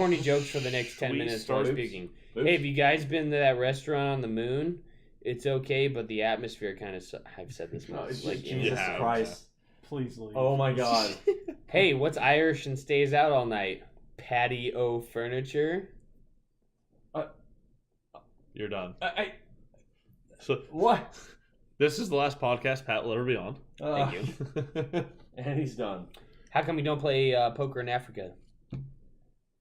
corny jokes for the next 10 minutes while speaking. Hey, have you guys been to that restaurant on the moon? It's okay, but the atmosphere kind of... I've said this once. Like, Jesus Christ. Please leave. Oh my God. Hey, what's Irish and stays out all night? Patio furniture? You're done. So what? This is the last podcast Pat will ever be on. Thank you. And he's done. How come we don't play poker in Africa?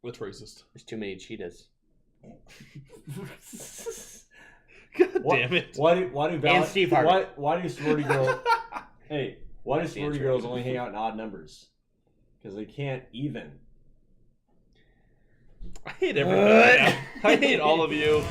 What's racist? There's too many cheetahs. God damn it! Why do sorority girls? Hey, why do sorority girls only hang out in odd numbers? Because they can't even. I hate everything. I hate all of you.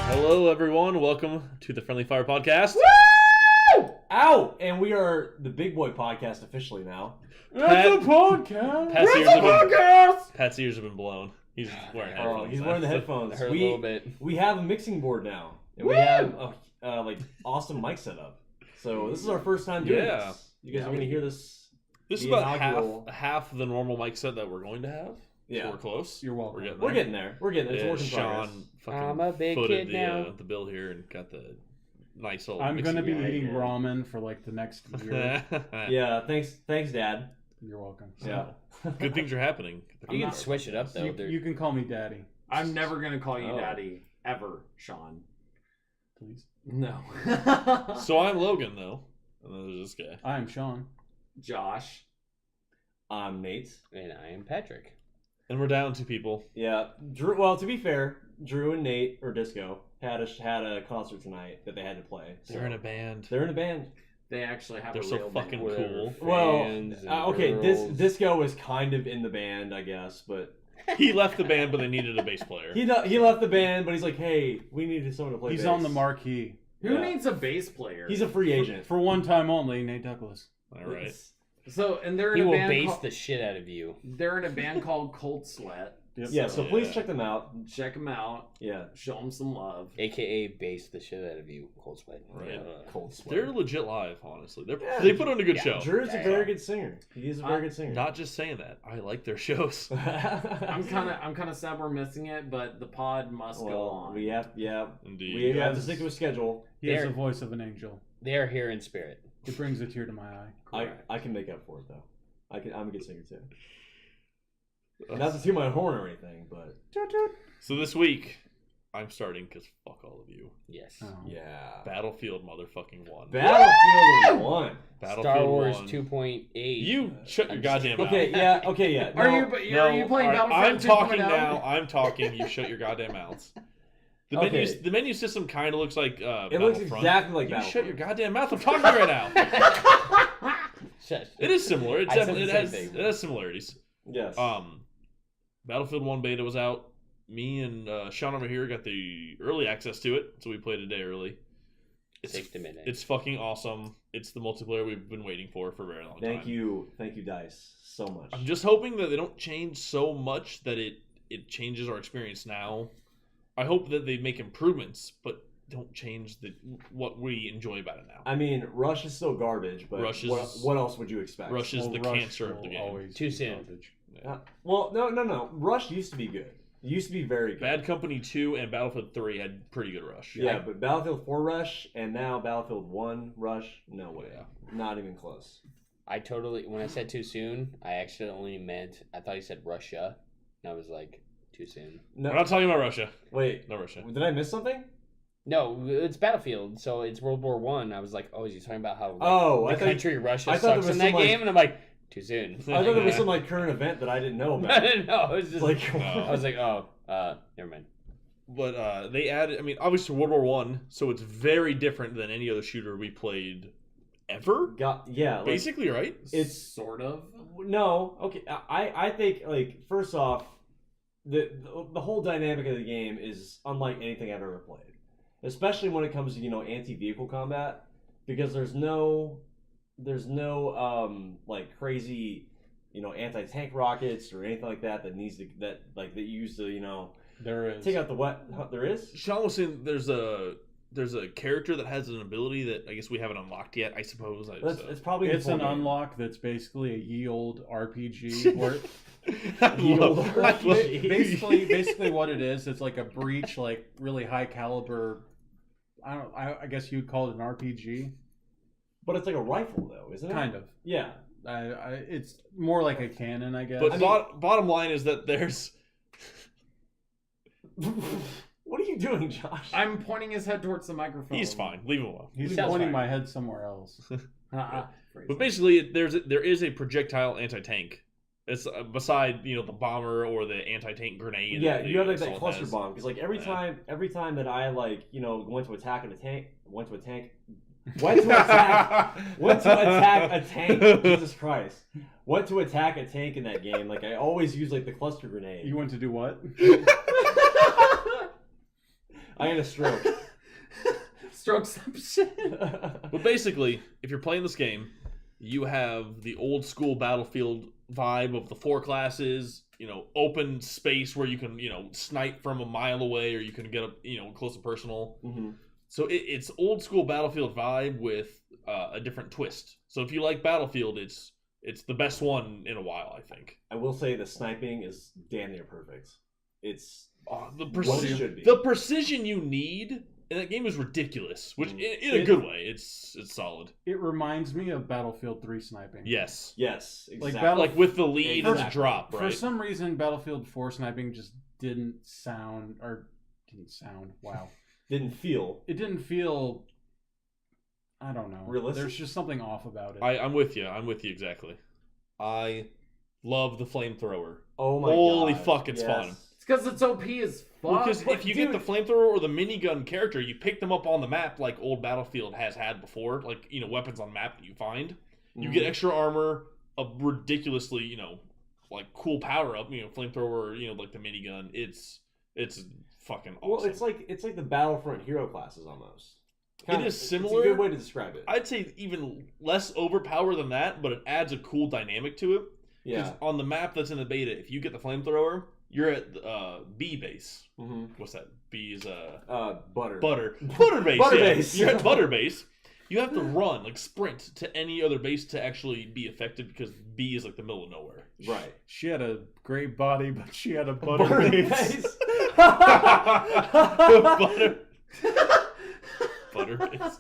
Hello, everyone. Welcome to the Friendly Fire Podcast. Woo! Ow! And we are the Big Boy Podcast officially now. That's a podcast. Pat's ears have been blown. He's wearing headphones. He's wearing the headphones. A little bit. We have a mixing board now, and we have a like awesome mic setup. So this is our first time doing this. You guys are going to hear this. This is about half the normal mic set that we're going to have. Yeah, so we're close. You're welcome. We're getting there. We're getting there. It's a work in progress. Sean fucking I'm a big footed kid now. the bill here and got the nice old. I'm gonna be eating ramen for like the next year. Yeah, thanks, Dad. You're welcome. Yeah, good things are happening. You can switch it up though. You can call me Daddy. I'm never gonna call you Daddy ever, Sean. Please. No. So I'm Logan though, and then there's this guy. I am Sean. Josh. I'm Nate, and I am Patrick. And we're down 2 people. Yeah, Drew. Well, to be fair, Drew and Nate or Disco had a concert tonight that they had to play. So They're in a band. They're in a band. They actually have They're a so real fucking band. cool. Well, okay, Disco was kind of in the band, I guess, but he left the band, but they needed a bass player. He left the band, but he's like, hey, we needed someone to play. He's bass. on the marquee. Who needs a bass player? He's a free agent for one time only. Nate Douglas. All right. So, and they're in he a will band bass the shit out of you. They're in a band called Cold Sweat. Yep. Yeah, so please check them out. Check them out. Yeah, show them some love. AKA bass the shit out of you, Cold Sweat. Right. Cold Sweat. They're legit live, honestly. They put on a good show. Drew's a very good singer. He is a very good singer. Not just saying that. I like their shows. I'm kind of sad we're missing it, but the pod must go on. We have, Indeed. We have to stick to a schedule. He has the voice of an angel. They are here in spirit. It brings a tear to my eye. I can make up for it though. I'm a good singer too. Not to toot my horn or anything, but. So this week, I'm starting because fuck all of you. Yes. Oh. Yeah. Battlefield motherfucking 1. Battlefield 1. Star Wars 1. 2.8. You shut your goddamn mouth. Okay, yeah. No, are you playing Battlefront 2.0? I'm talking now. I'm talking. You shut your goddamn mouths. The menu system kind of looks like it looks exactly like Battlefront. Shut your goddamn mouth. I'm talking right now. It is similar. It has similarities. Yes. Battlefield 1 beta was out. Me and Sean over here got the early access to it, so we played a day early. Takes a minute. It's fucking awesome. It's the multiplayer we've been waiting for a very long time. Thank you, Dice, so much. I'm just hoping that they don't change so much that it changes our experience now. I hope that they make improvements, but don't change what we enjoy about it now. I mean, Rush is still garbage, but what else would you expect? Rush is the cancer of the game. Too soon. Yeah. Well, no. Rush used to be good. It used to be very good. Bad Company 2 and Battlefield 3 had pretty good Rush. Yeah, but Battlefield 4 Rush and now Battlefield 1 Rush, no way. Yeah. Not even close. When I said too soon, I accidentally meant, I thought he said Russia, and I was like, too soon. No. We're not talking about Russia. Wait. No Russia. Did I miss something? No, it's Battlefield, so it's World War One. I was like, oh, is he talking about how the country Russia sucks in that game? And I'm like, too soon. I thought there was some current event that I didn't know about. No, it was just like I was like, never mind. But they added, obviously World War One, so it's very different than any other shooter we played ever. Basically, right? It's sort of. No, okay. I think first off, the whole dynamic of the game is unlike anything I've ever played, especially when it comes to anti-vehicle combat, because there's no like crazy, anti-tank rockets or anything like that that needs to that you use to There is. take out the what? There is. Sean was saying there's a character that has an ability that I guess we haven't unlocked yet. I suppose It's probably It's an game. unlock that's basically a ye old RPG. Where RPG. basically what it is, it's like a breach, like really high caliber. I guess you'd call it an RPG. But it's like a rifle, though, isn't it? Kind of. Yeah. It's more like a cannon, I guess. But bottom line is that there's. What are you doing, Josh? I'm pointing his head towards the microphone. He's fine. Leave him alone. He's Sounds pointing fine. my head somewhere else. But basically, there is a projectile anti-tank. It's beside the bomber or the anti-tank grenade. Yeah, you have like that assault cluster has. bomb because like every time that I went to attack a tank. Went to attack a tank. Jesus Christ! Went to attack a tank in that game. Like I always use like the cluster grenade. You went to do what? I had a stroke. Strokeception. But basically, if you're playing this game, you have the old school Battlefield vibe of the 4 classes, open space where you can, snipe from a mile away or you can get up, close and personal. Mm-hmm. So it's old school Battlefield vibe with a different twist. So if you like Battlefield, it's the best one in a while, I think. I will say the sniping is damn near perfect. It's The what it should be. the precision you need in that game is ridiculous, which in a good way, it's solid. It reminds me of Battlefield 3 sniping. Yes, exactly. like with the lead and the Exactly. drop, right? For some reason, Battlefield 4 sniping just didn't sound. Wow. Didn't feel. It didn't feel. I don't know. Realistic? There's just something off about it. I'm with you. exactly. I love the flamethrower. Oh my god. Holy fuck, it's fun. It's because it's OP as fuck. Because if you get the flamethrower or the minigun character, you pick them up on the map like old Battlefield has had before, like weapons on map that you find. You get extra armor, a ridiculously like cool power up, flamethrower, like the minigun. It's fucking awesome. Well, it's like the Battlefront hero classes almost. It is similar. It's a good way to describe it. I'd say even less overpower than that, but it adds a cool dynamic to it. Because on the map that's in the beta, if you get the flamethrower, you're at B base. Mm-hmm. What's that? B is butter base. Butter Yeah. base. You're at butter base. You have to run, like sprint to any other base to actually be effective because B is like the middle of nowhere. Right. She had a great body, but she had a butter base. Butter base.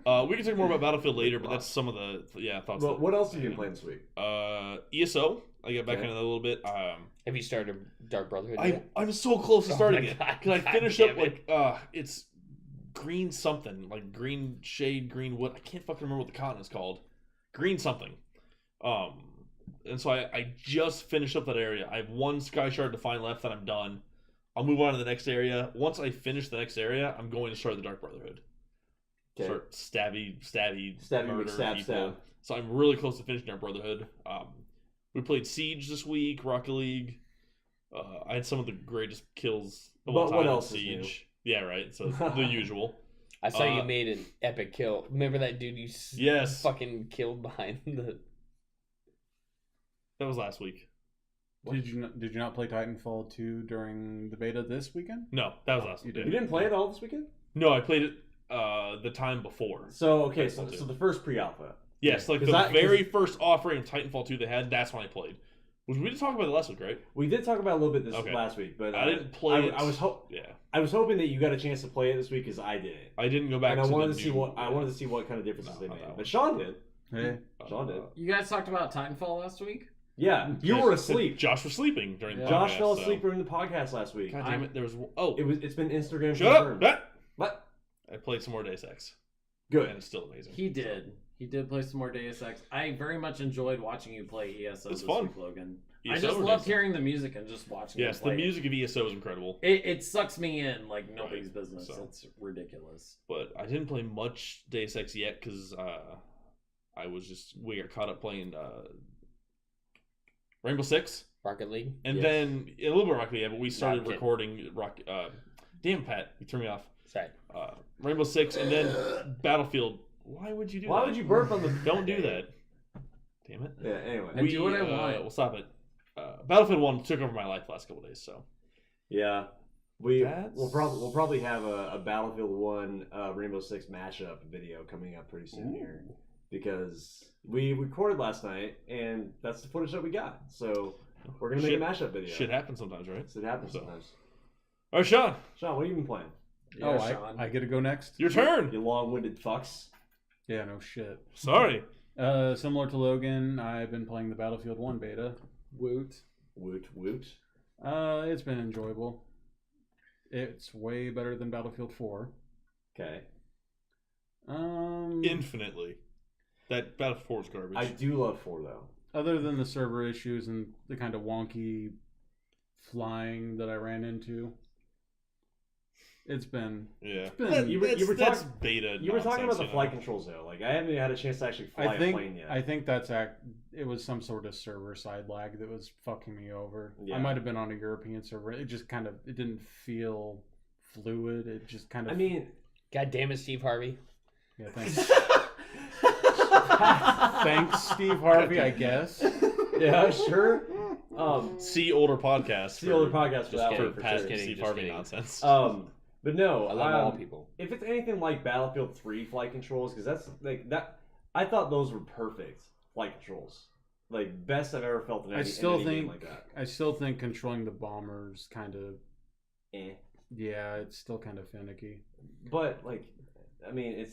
We can talk more about Battlefield later, but that's some of the thoughts. Well, what else have you been playing this week? ESO. I get back into that a little bit. Have you started Dark Brotherhood yet? I'm so close to starting it God, because I God finished damn up it's green something, like green shade, green wood. I can't fucking remember what the continent's called. Green something. And so I just finished up that area. I have one sky shard to find left, and I'm done. I'll move on to the next area. Once I finish the next area, I'm going to start the Dark Brotherhood. Okay. Start stabby, murder stab, people. stab. So I'm really close to finishing Dark Brotherhood. We played Siege this week, Rocket League. I had some of the greatest kills of all But time what in else is Siege. Yeah, right. So the usual. I saw you made an epic kill. Remember that dude you fucking killed behind the... That was last week. Did you not play Titanfall 2 during the beta this weekend? No, that was last week. You didn't play it all this weekend? No, I played it the time before. So the first pre-alpha. Yes, like the very first offering of Titanfall 2 they had, that's when I played. We did talk about it last week, right? We did talk about it a little bit last week, but I didn't play it. I was hoping that you got a chance to play it this week because I didn't. I didn't go back. And I wanted to see what kind of differences they made. But Sean did. Hey, Sean did. You guys talked about Titanfall last week? Yeah, you were asleep. Josh was sleeping during the podcast. Josh fell asleep during the podcast last week. God damn it! There was It's been Instagram. Shut confirmed. up! What? I played some more Deus Ex. Good. And it's still amazing. He did play some more Deus Ex. I very much enjoyed watching you play ESO It's this fun. week, Logan. ESO I just or loved Deus? hearing the music and just watching Yes, you play the music of ESO is incredible. It sucks me in like nobody's business. So. It's ridiculous. But I didn't play much Deus Ex yet because we got caught up playing Rainbow Six. Rocket League? And then a little bit of Rocket League, but we started Rocket. recording damn Pat, you threw me off. Sorry. Rainbow Six and then Battlefield Why would you do that? Why would you burp on the... Don't do that. Damn it. Yeah, anyway. I do what I want. We'll stop it. Battlefield 1 took over my life the last couple days, so. Yeah. We'll probably have a Battlefield 1 Rainbow Six mashup video coming up pretty soon here. Because we recorded last night, and that's the footage that we got. So we're going to make a mashup video. Shit happens sometimes, right? It happens sometimes. All right, Sean. Sean, what have you been playing? Yeah, Sean. I get to go next? Your turn. You long-winded fucks. Yeah, no shit. Sorry. Similar to Logan, I've been playing the Battlefield 1 beta. Woot. Woot, woot. It's been enjoyable. It's way better than Battlefield 4. Okay. Infinitely. That Battlefield 4 is garbage. I do love 4, though. Other than the server issues and the kind of wonky flying that I ran into, it's been... Yeah. That's beta. You were talking about the flight controls, though. Like, I haven't had a chance to actually fly a plane yet. I think it was some sort of server side lag that was fucking me over. Yeah. I might have been on a European server. It just kind of... It didn't feel fluid. It just kind of... I mean... God damn it, Steve Harvey. Yeah, thanks. Thanks, Steve Harvey, I guess. Yeah, sure. See older podcasts. See older podcasts for Just that kidding, one, for past sure. Steve Harvey nonsense. But no, I love all people. If it's anything like Battlefield 3 flight controls, because that's like that, I thought those were perfect flight controls. Like best I've ever felt in any game like that. I still think controlling the bombers kind of... Eh. Yeah, it's still kind of finicky. But like, I mean,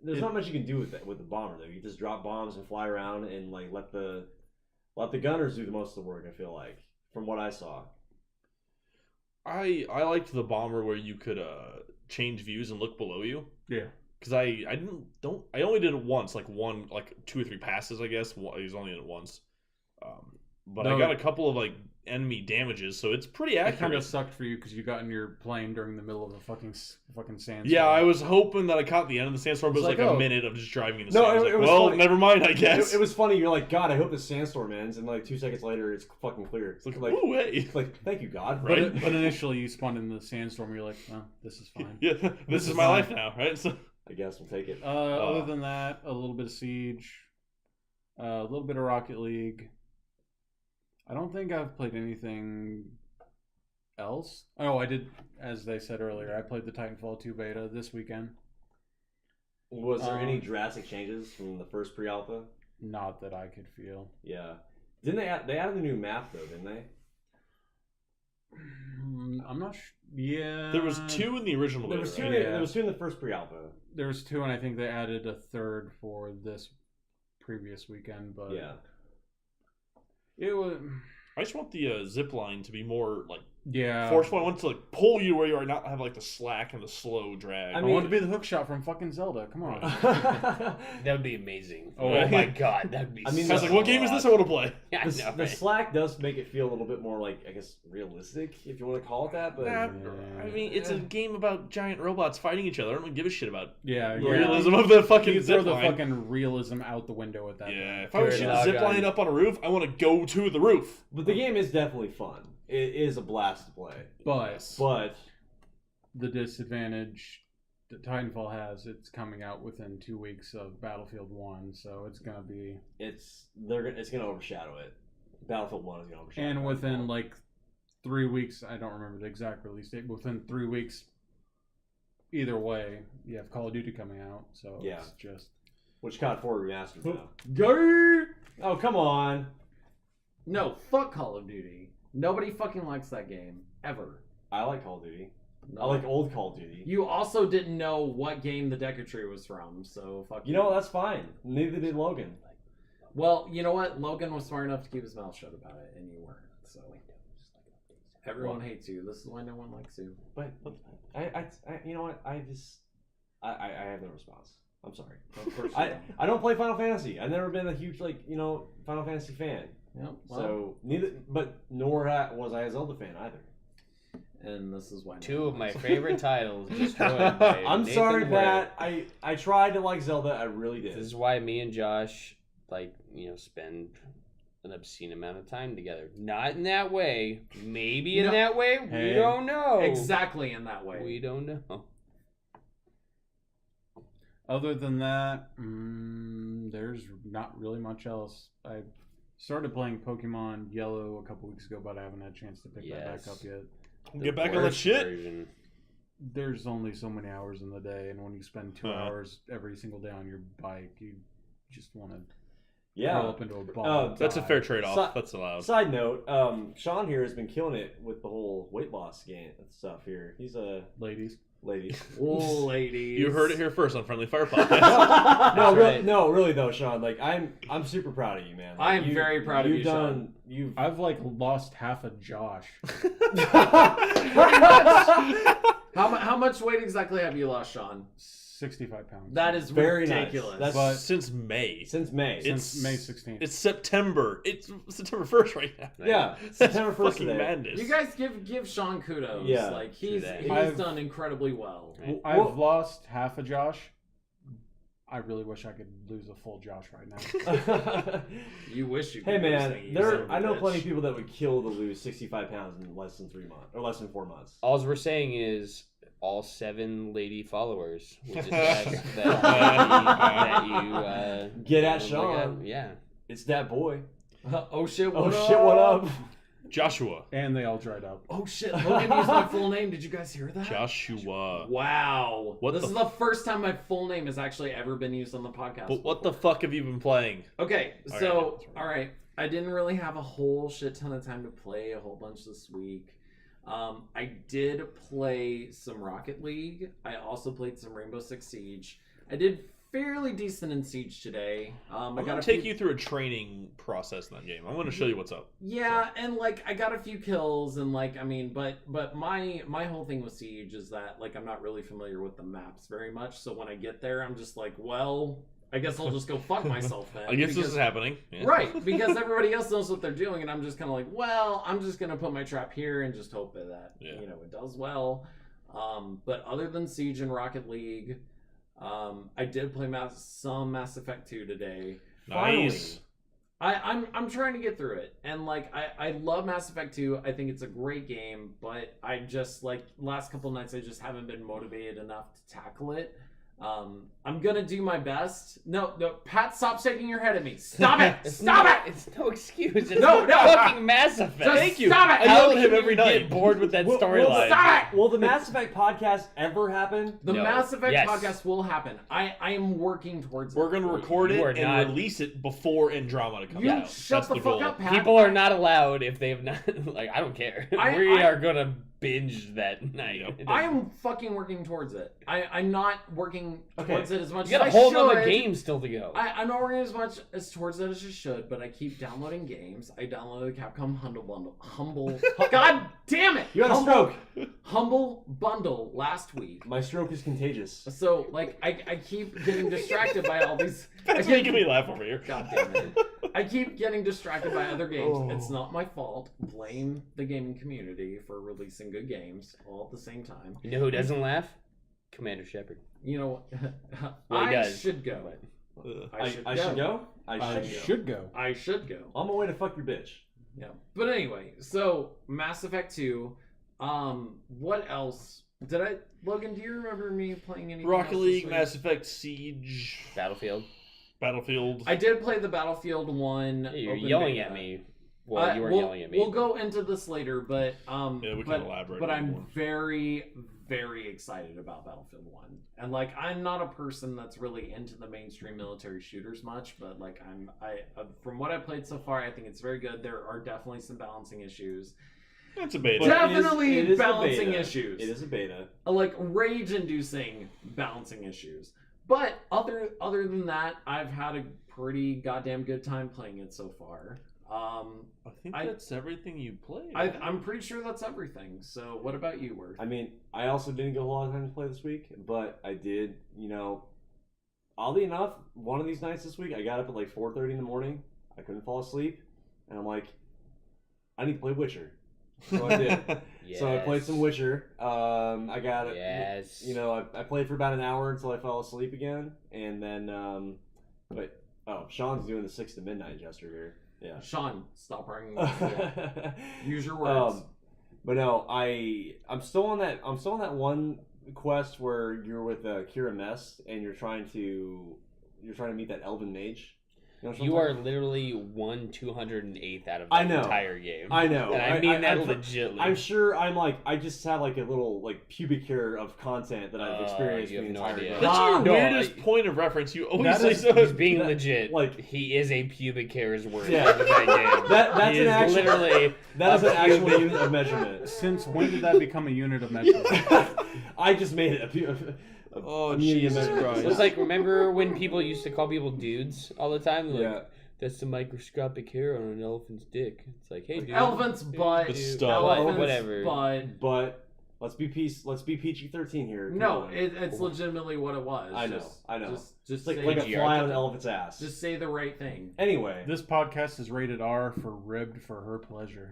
there's not much you can do with the bomber though. You just drop bombs and fly around and like let the gunners do the most of the work. I feel like from what I saw. I liked the bomber where you could change views and look below you. Yeah. Because I only did it once, like 2 or 3 passes, I guess. I was only in it once. But I got a couple of like enemy damages, so it's pretty accurate. It kind of sucked for you because you got in your plane during the middle of a fucking sandstorm. Yeah, I was hoping that I caught the end of the sandstorm, but it was like a minute of just driving in the sand. It was funny. Never mind, I guess. It was funny. You're like, God, I hope the sandstorm ends, and like 2 seconds later, it's fucking clear. It's like, ooh, hey. It's like, thank you, God. Right? But initially, you spawned in the sandstorm. You're like, oh, this is fine. Yeah, this is my life now, right? So I guess we'll take it. Other than that, a little bit of Siege, a little bit of Rocket League. I don't think I've played anything else. Oh, I did, as they said earlier, I played the Titanfall 2 beta this weekend. Was there any drastic changes from the first pre-alpha? Not that I could feel. Yeah. Didn't they added a new map though, didn't they? I'm not sure. Yeah. there was 2 in the original There beta, was 2 right? there was 2 in the first pre-alpha. There was 2, and I think they added a 3rd for this previous weekend, but Yeah. it was... I just want the zip line to be more like Yeah. forceful. I want it to like pull you where you are, not have like the slack and the slow drag. I want to be the hook shot from fucking Zelda. Come on. That would be amazing. Oh, Oh my god, that'd be. I mean, I was like, what game is this I want to play? Yeah, I know, the right? slack does make it feel a little bit more like, I guess, realistic, if you want to call it that. But I mean, it's a game about giant robots fighting each other. I don't really give a shit about Yeah. the realism of the fucking You throw zip the line. fucking realism out the window at that Yeah, point. if I was Fair shooting a enough. zip line up on a roof, I want to go to the roof. the game is definitely fun. It is a blast to play. But But the disadvantage that Titanfall has, it's coming out within 2 weeks of Battlefield 1, so it's going to be... it's going to overshadow it. Battlefield 1 is going to overshadow it. And within like 3 weeks, I don't remember the exact release date, but within 3 weeks, either way, you have Call of Duty coming out, so Yeah. it's just... Which COD 4 remastered now. Go! Oh, come on. No, fuck Call of Duty. Nobody fucking likes that game. Ever. I like Call of Duty. No. I like old Call of Duty. You also didn't know what game the Decker Tree was from, so fuck You know, that's fine. Neither did Logan. Well, you know what? Logan was smart enough to keep his mouth shut about it, and you weren't. So everyone hates you. This is why no one likes you. But I you know what? I have no response. I'm sorry. Of course you don't. I don't play Final Fantasy. I've never been a huge Final Fantasy fan. Yep, well, So nor was I a Zelda fan either. and this is why. Two of my favorite titles destroyed by I'm Nathan sorry, Ware. Pat. I tried to like Zelda. I really did. This is why me and Josh spend an obscene amount of time together. Not in that way. Maybe in that way. Hey. We don't know. Exactly in that way. We don't know. Other than that, there's not really much else. I started playing Pokemon Yellow a couple weeks ago, but I haven't had a chance to pick that back up yet. Get back on that shit. Version. There's only so many hours in the day, and when you spend 2 hours every single day on your bike, you just want to curl up into a ball. That's a fair trade-off. That's allowed. Side note, Sean here has been killing it with the whole weight loss game and stuff here. He's a... Ladies. Ladies. You heard it here first on Friendly Fire Podcast. No, really though, Sean. Like I'm super proud of you, man. Like, I am very proud of you, Sean. I've like lost half a Josh. How much weight exactly have you lost, Sean? 65 pounds. That is very ridiculous. Nice. But since May. Since May. Since May 16th. It's September. It's September 1st right now. Yeah, September 1st fucking today. madness. You guys give Sean kudos. Yeah. Like he's done incredibly well. I've lost half a Josh. I really wish I could lose a full Josh right now. You wish you could. Hey man, I know bitch. plenty of people that would kill to lose 65 pounds in less than 3 months or less than 4 months. All we're saying is all 7 lady followers. We'll just that you get at like Sean. yeah, it's that boy. Oh shit! What up? Joshua. And they all dried up. Oh shit! Logan used my full name. Did you guys hear that? Joshua. Wow. What this the is the first time my full name has actually ever been used on the podcast. But what the fuck have you been playing? Okay, so all right, I didn't really have a whole shit ton of time to play a whole bunch this week. I did play some Rocket League. I also played some Rainbow Six Siege. I did fairly decent in Siege today. I'm gonna take you through a training process in that game. I'm gonna show you what's up. Yeah, and like I got a few kills, and like I mean, but my whole thing with Siege is that like I'm not really familiar with the maps very much. So when I get there, I'm just like, well, I guess I'll just go fuck myself then. I guess this is happening. Yeah. Right, because everybody else knows what they're doing, and I'm just kind of like, well, I'm just going to put my trap here and just hope that, it does well. But other than Siege and Rocket League, I did play some Mass Effect 2 today. Nice. I'm trying to get through it, and like I love Mass Effect 2. I think it's a great game, but I just like last couple nights I just haven't been motivated enough to tackle it. I'm gonna do my best. No, Pat, stop shaking your head at me. Stop it! Stop it! It's no excuse. It's No. fucking Mass Effect. Just Thank you. stop it! I yell at How him can every you night. get bored with that storyline? Stop it! Will the Mass Effect podcast ever happen? The No. Mass Effect Yes. podcast will happen. I am working towards it. We're gonna record You it are and not- release it before Andromeda comes You out. shut That's the fuck goal. up, Pat. People are not allowed if they have not. Like I don't care. We I- are gonna binge that night. Yep. It I doesn't- am fucking working towards it. I'm not working towards it as much You got as a I whole should. other game still to go. I'm not working as much as towards it as I should, but I keep downloading games. I downloaded the Capcom Humble. God damn it! You had a stroke. Humble Bundle last week. My stroke is contagious. So like I keep getting distracted by all these. That's making me laugh over here. God damn it! I keep getting distracted by other games. It's not my fault. Blame the gaming community for releasing good games all at the same time. You know who doesn't laugh? Commander Shepard. You know, Well, he I does. should go. I should go. I should go. I should go. On my way to fuck your bitch. Yeah. But anyway, so Mass Effect 2. What else? Logan, do you remember me playing anything Rocket else League, this week? Mass Effect, Siege, Battlefield. Battlefield. I did play the Battlefield one. Hey, you're open yelling beta. at me. Well, you were yelling at me. We'll go into this later, but we can elaborate But a I'm little more. very, very excited about Battlefield 1. And like I'm not a person that's really into the mainstream military shooters much, but like from what I've played so far, I think it's very good. There are definitely some balancing issues. It's a beta. But- Definitely it is a balancing beta. issues. It is a beta. Like rage-inducing balancing issues. But other than that, I've had a pretty goddamn good time playing it so far. I think that's everything you played. I'm pretty sure that's everything. So what about you, Word? I mean, I also didn't get a whole lot of time to play this week, but I did, oddly enough, one of these nights this week, I got up at like 4:30 in the morning. I couldn't fall asleep, and I'm like, I need to play Witcher. So I did. Yes. So I played some Witcher. I got it. Yes. I played for about an hour until I fell asleep again, and then, Sean's doing the 6 to midnight gesture here. Yeah. Sean, stop arguing with me. Use your words. But no, I'm still on that one quest where you're with Kira Mess and you're trying to meet that elven mage. You are literally 1/208th out of I the know. entire game. I know. And I mean that legitly. I'm sure I just have like a little like pubic hair of content that I've experienced you the have no entire idea. game. That's your No, weirdest point of reference. You always That say is- so. He's being That- legit. like- He is a pubic hair's worth Yeah. of that game. That's He an is actual literally that is a an actual pubic- unit of measurement. Since when did that become a unit of measurement? I just made it Oh, a medium Jesus measurement. Christ. It was like, remember when people used to call people dudes all the time? They're Yeah. like, that's the microscopic hair on an elephant's dick. It's like, hey, dude. Elephant's butt. The dude, stuff. what? Whatever. Butt. But let's be PG-13 here. Come No, on. it's legitimately what it was. I know. Just It's like say, a PG fly on art. an elephant's ass. just say the right thing. Anyway. This podcast is rated R for ribbed for her pleasure.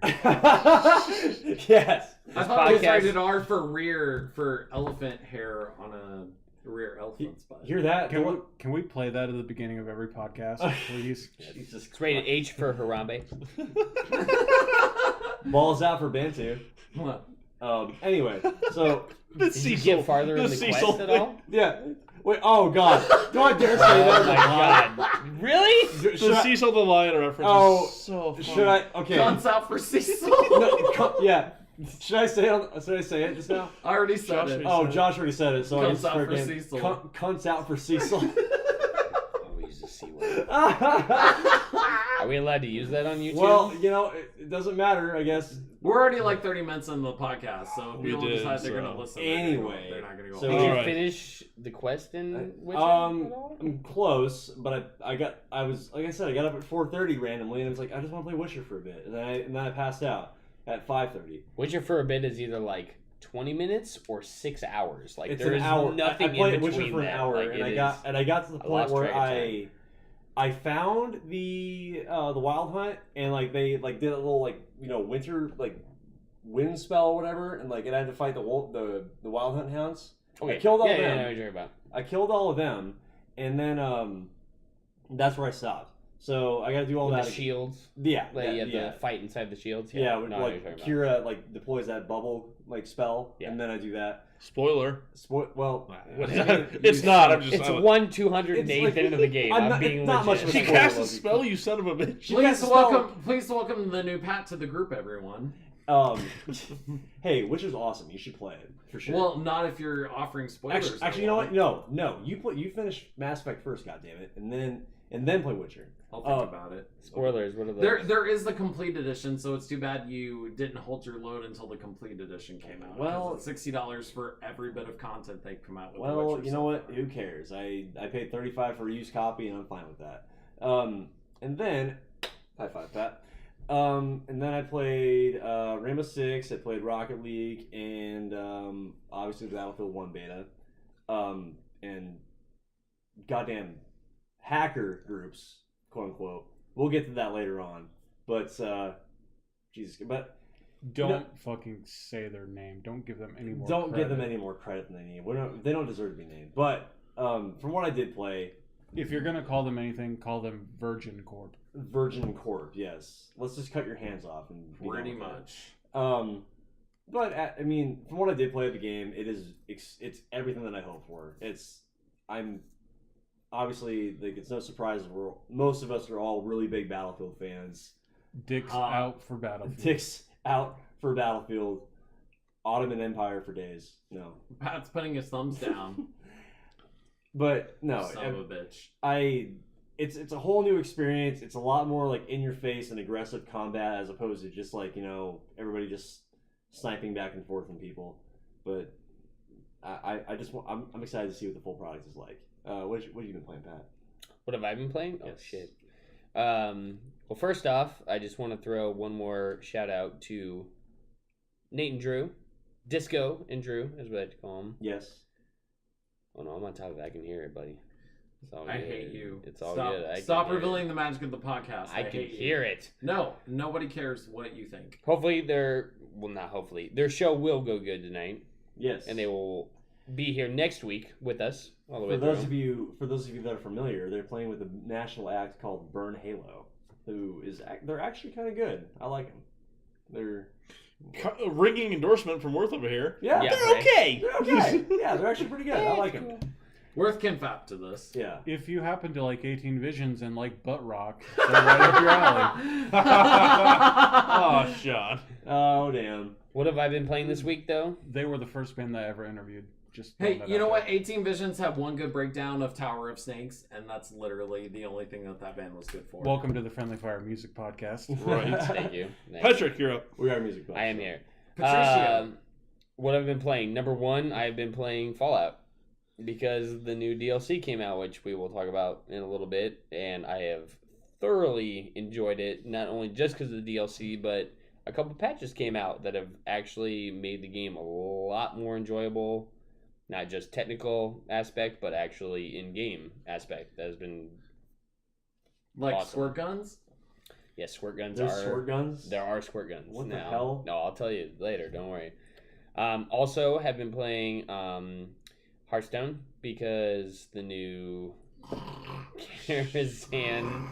Yes. I thought it was podcast- rated R for elephant hair on a rear elephant's butt. Hear that? Can we play that at the beginning of every podcast, please? Jesus It's rated H for Harambe. Balls out for Bantu. Anyway, so The Did you get farther in the quest at all? yeah. Wait. Oh God. Do I dare say Oh that? my god. Really? Should The I- Cecil the Lion reference Oh, is so funny. Should I? Okay. Guns out for Cecil. Yeah. Should I say it? Should I say it just now? I already said Josh it. already Oh, Josh already said it, so I Cunts guess out fair for game. Cecil. Cunts out for Cecil. Oh, we use the C word. Are we allowed to use that on YouTube? Well, it doesn't matter, I guess. We're already like 30 minutes into the podcast, so if We people did, decide they're so- gonna listen. Anyway, they're not gonna go. so- did you Alright. finish the quest in Witcher at all? I'm close, but I was like I said, I got up at 4:30 randomly, and I was like, I just want to play Witcher for a bit, and then I passed out at 5:30. Witcher for a bit is either like 20 minutes or 6 hours. Like It's there an is hour. nothing I played in Witcher between for an that. hour, Like, and it I got to the I point lost where track of time. I found the Wild Hunt, and like they like did a little like winter like wind spell or whatever, and like it had to fight the Wild Hunt hounds. Okay. I killed all yeah, of yeah, them. I know what you're talking about. I killed all of them, and then that's where I stopped. So I got to do all With that. the shields. Yeah, Like you have yeah. to fight inside the shields. Yeah, no, with, I know what like you're talking about. Kira like deploys that bubble like spell, Yeah. and then I do that. Spoiler. Well, It's not. I'm just. It's I'm- 1/208th It's like- into the game. I'm I'm, not- being it's not much legit. of a She spoiler, cast a Loki. spell, you son of a bitch. She cast Please a spell. welcome the new Pat to the group, everyone. Hey, Witcher's awesome. You should play it for sure. Well, not if you're offering spoilers. actually, you know what? No. You finish Mass Effect first, goddammit, and then play Witcher. I'll think about it. Spoilers. What are those? There is the complete edition, so it's too bad you didn't hold your load until the complete edition came out. 'cause Well- it's $60 for every bit of content they come out with. The Well, Witcher you so know what? far. Who cares? I paid $35 for a used copy, and I'm fine with that. And then high five, Pat. And then I played Rainbow Six. I played Rocket League, and obviously the Battlefield 1 beta. And goddamn hacker groups, quote unquote. We'll get to that later on. But Jesus, but Don't fucking say their name. Don't give them any more don't give them credit. any more credit than they need. They don't deserve to be named. But from what I did play, If you're gonna call them anything, call them Virgin Corp. Virgin Corp, yes. Let's just cut your hands off and be done Pretty with it. much. But I mean, from what I did play of the game, it's everything that I hoped for. I'm obviously like it's no surprise most of us are all really big Battlefield fans. Dicks out for Battlefield. Dicks out for Battlefield. Ottoman Empire for days. No, Pat's putting his thumbs down. but no, Son of a bitch. It's a whole new experience. It's a lot more like in your face and aggressive combat as opposed to just like everybody just sniping back and forth from people. But I just want I'm excited to see what the full product is like. What have you been playing, Pat? What have I been playing? Oh Yes. shit. Well, first off, I just want to throw one more shout out to Nate and Drew, Disco and Drew, as we like to call them. Yes. Oh no, I'm on top of it. I can hear it, buddy. It's all I good. hate you. It's all Stop, good. Stop revealing the magic of the podcast. I can hate you. hear it. No, nobody cares what you think. Hopefully, not hopefully. Their show will go good tonight, Yes. and they will be here next week with us all the way For through. those of you that are familiar, they're playing with a national act called Burn Halo, they're actually kind of good. I like them. ringing endorsement from Worth over here. Yeah, Yeah. They're okay. they're okay. Yeah, they're actually pretty good. I like them. Worth can fap to this. Yeah. If you happen to like 18 Visions and like butt rock, they're right up your alley. Oh, Sean. Oh, damn. What have I been playing this week, though? They were the first band that I ever interviewed. Just Hey, throwing that you know out what? there. 18 Visions have one good breakdown of Tower of Snakes, and that's literally the only thing that band was good for. Welcome to the Friendly Fire Music Podcast. Right. Thank you. Thank you. Patrick, you're up. We are music buffs. I am here. Patricio. What I've been playing. Number one, I've been playing Fallout because the new DLC came out, which we will talk about in a little bit, and I have thoroughly enjoyed it. Not only just because of the DLC, but a couple patches came out that have actually made the game a lot more enjoyable. Not just technical aspect, but actually in-game aspect. That has been Like awesome. squirt guns? yes, squirt guns There's are squirt guns? There are squirt guns. What the now. hell? No, I'll tell you later. Don't worry. Also, have been playing Hearthstone because the new Karazhan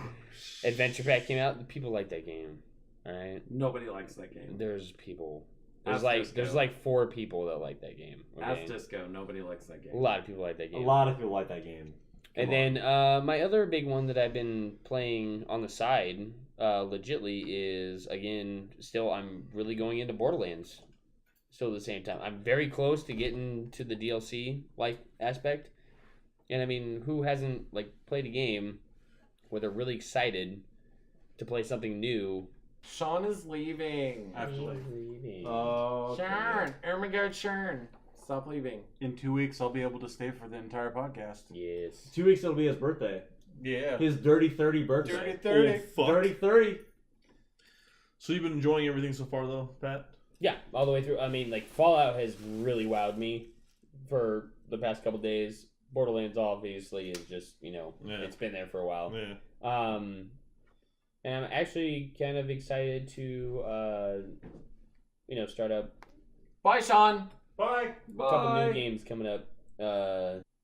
Adventure Pack came out. People like that game. All right. Nobody likes that game. There's people. Ask There's Disco. like 4 people that like that game. Okay? As Disco, nobody likes that game. A lot of people like that A game. lot of people like that game. And Come then my other big one that I've been playing on the side, legitly, is again still I'm really going into Borderlands. Still at the same time, I'm very close to getting to the DLC like aspect. And I mean, who hasn't like played a game where they're really excited to play something new? Sean is leaving. Leaving. Oh, Sharon. Oh my god, Sharon. Stop leaving. In 2 weeks, I'll be able to stay for the entire podcast. Yes. 2 weeks it'll be his birthday. Yeah. His dirty 30 birthday. Dirty 30. Fuck. Dirty 30. So you've been enjoying everything so far, though, Pat? Yeah, all the way through. I mean, like Fallout has really wowed me for the past couple days. Borderlands obviously is just, Yeah. it's been there for a while. Yeah. And I'm actually kind of excited to, start up Bye, Sean. Bye. a couple new games coming up.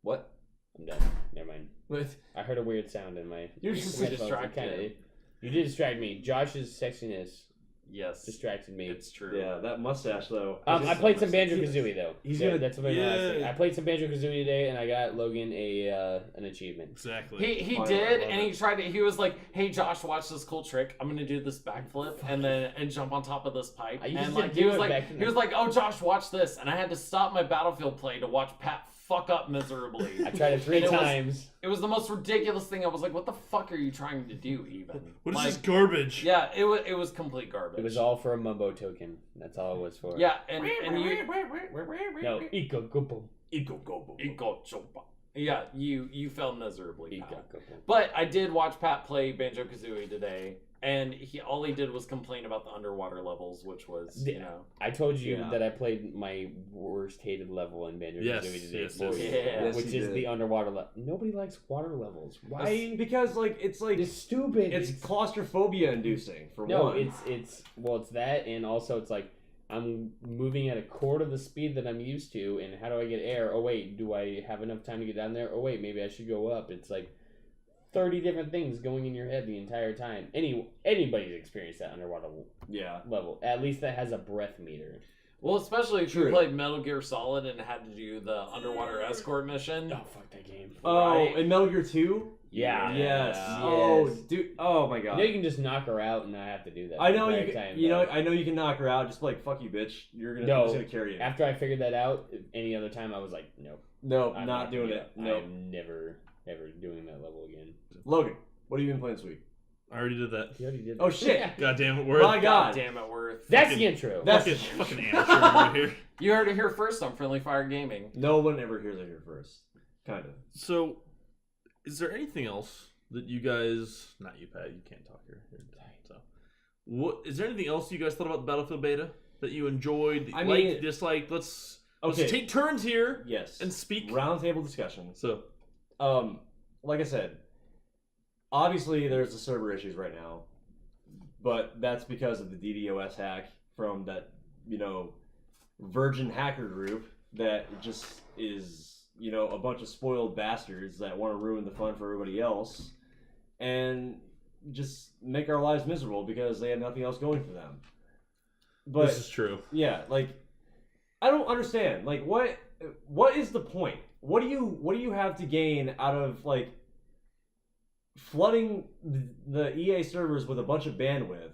What? I'm done. Never mind. What? I heard a weird sound in my You're just headphones. It distracted. You did distract me. Josh's sexiness Yes. distracted me. It's true. Yeah, that mustache though. I played some Banjo Kazooie though. He's Yeah, gonna- That's what last thing. Yeah. I played some Banjo Kazooie today, and I got Logan an achievement. Exactly. He Fine, did, I love and he it. tried it. He was like, "Hey, Josh, watch this cool trick. I'm gonna do this backflip and jump on top of this pipe." I used And to like do he was it like, back in he was like, "Oh, Josh, watch this," and I had to stop my Battlefield play to watch Pat fuck up miserably. I tried it 3 And it was- times. It was the most ridiculous thing. I was like, "What the fuck are you trying to do?" Even What is like, this garbage? Yeah, it was complete garbage. It was all for a mumbo token. That's all it was for. Yeah, and you. No, Eco Goopo. Yeah, you fell miserably. Eco Pat. Goopo. But I did watch Pat play Banjo Kazooie today, and all he did was complain about the underwater levels, which was I told you Yeah. that I played my worst hated level in Banjo Yes, Kazooie today, yes, for yes. you, Yeah. Yes, which you is did. the underwater level. Nobody likes water levels. Why? Because it's like It's stupid. it's claustrophobia inducing for no, one. it's that, and also it's like I'm moving at a quarter of the speed that I'm used to, and how do I get air? Oh wait, do I have enough time to get down there? Oh wait, maybe I should go up. It's like 30 different things going in your head the entire time. Anybody's experienced that underwater Yeah. level. At least that has a breath meter. Well, especially if True. you played Metal Gear Solid and had to do the underwater escort mission. Oh fuck that game. Oh, Right. and Metal Gear 2? Yeah. Yes. Yes. Oh, dude. Oh my You god. know you can just knock her out and not have to do that. I know the you. entire Can, time, you know. though. I know you can knock her out. Just be like fuck you, bitch. I'm No. just gonna carry you. After I figured that out, any other time I was like, nope. No, I'm not doing it. No. I'm never ever doing that level again. Logan, what have you been playing this week? I already did that. You already did. Oh that. shit. God damn it, Worth. My God god. damn it, Worth. That's Fucking- the intro. That's- Fucking amateur over here. You heard it here first on Friendly Fire Gaming. No one ever hears it here first. Kind of. So, is there anything else that you guys... Not you, Pat. You can't talk here. So, what is there anything else you guys thought about the Battlefield beta that you enjoyed? I mean- Let's Okay. take turns here Yes. and speak. Roundtable discussion. So, Like I said, obviously there's the server issues right now, but that's because of the DDoS hack from that, virgin hacker group that just is, a bunch of spoiled bastards that want to ruin the fun for everybody else and just make our lives miserable because they have nothing else going for them. But this is true. Yeah, like I don't understand. Like what is the point? What do you have to gain out of like flooding the EA servers with a bunch of bandwidth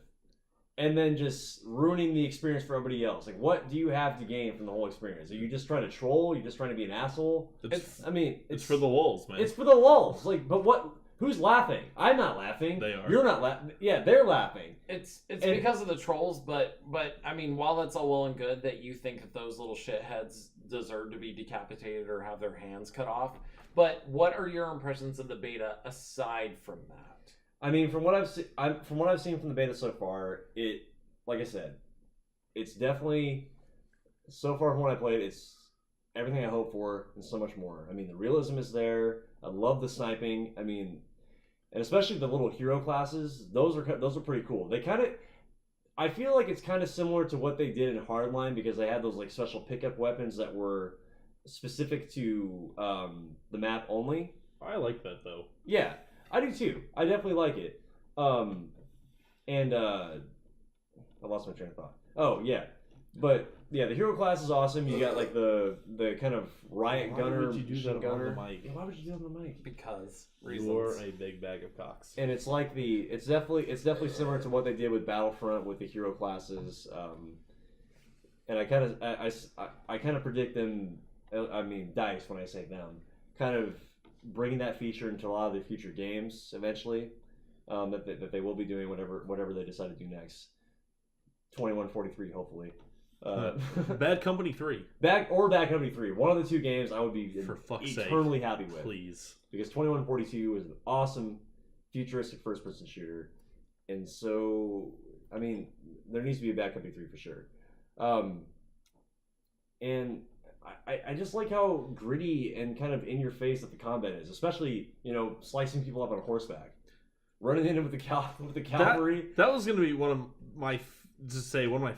and then just ruining the experience for everybody else? Like what do you have to gain from the whole experience? Are you just trying to troll? Are you just trying to be an asshole? It's It's for the lulz, man. It's for the lulz. Like, but what? Who's laughing? I'm not laughing. They are. You're not laughing. Yeah, they're laughing. It's because of the trolls, but I mean, while that's all well and good that you think that those little shitheads deserve to be decapitated or have their hands cut off, but what are your impressions of the beta aside from that? I mean, from what I've seen from the beta so far, like I said, it's definitely so far from what I played, it's everything I hoped for and so much more. I mean, the realism is there. I love the sniping. I mean, and especially the little hero classes. Those are pretty cool. I feel like it's kind of similar to what they did in Hardline because they had those like special pickup weapons that were specific to the map only. I like that though. Yeah, I do too. I definitely like it. And I lost my train of thought. Oh yeah, but yeah, the hero class is awesome. You got like the kind of riot gunner. Why would you do that gunner. on the mic? Yeah, why would you do that on the mic? Because reasons. You're a big bag of cocks. And it's like it's definitely similar to what they did with Battlefront with the hero classes. And I kind of predict them. I mean, DICE when I say them, kind of bringing that feature into a lot of their future games eventually. That they will be doing whatever they decide to do next. 2143, hopefully. Bad Company 3. Bad Company 3. One of the two games I would be For fuck's eternally sake, happy with. Please. Because 2142 is an awesome futuristic first-person shooter. And so, I mean, there needs to be a Bad Company 3 for sure. And I just like how gritty and kind of in your face that the combat is, especially, slicing people up on horseback. Running in with the cavalry. That was going to be one of my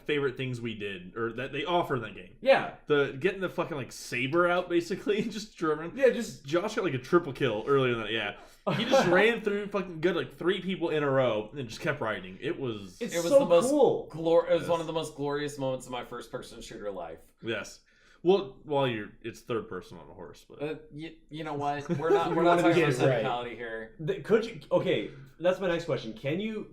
favorite things we did, or that they offer in that game. Yeah. Getting the fucking like saber out basically, just driven. Yeah, Josh got like a triple kill earlier than that. Yeah. He just ran through fucking good like 3 people in a row and just kept riding. It was so the most cool. It was one of the most glorious moments of my first person shooter life. Yes. Well, it's third person on a horse, but you know what? We're not talking about technicality here. Could you? Okay, that's my next question. Can you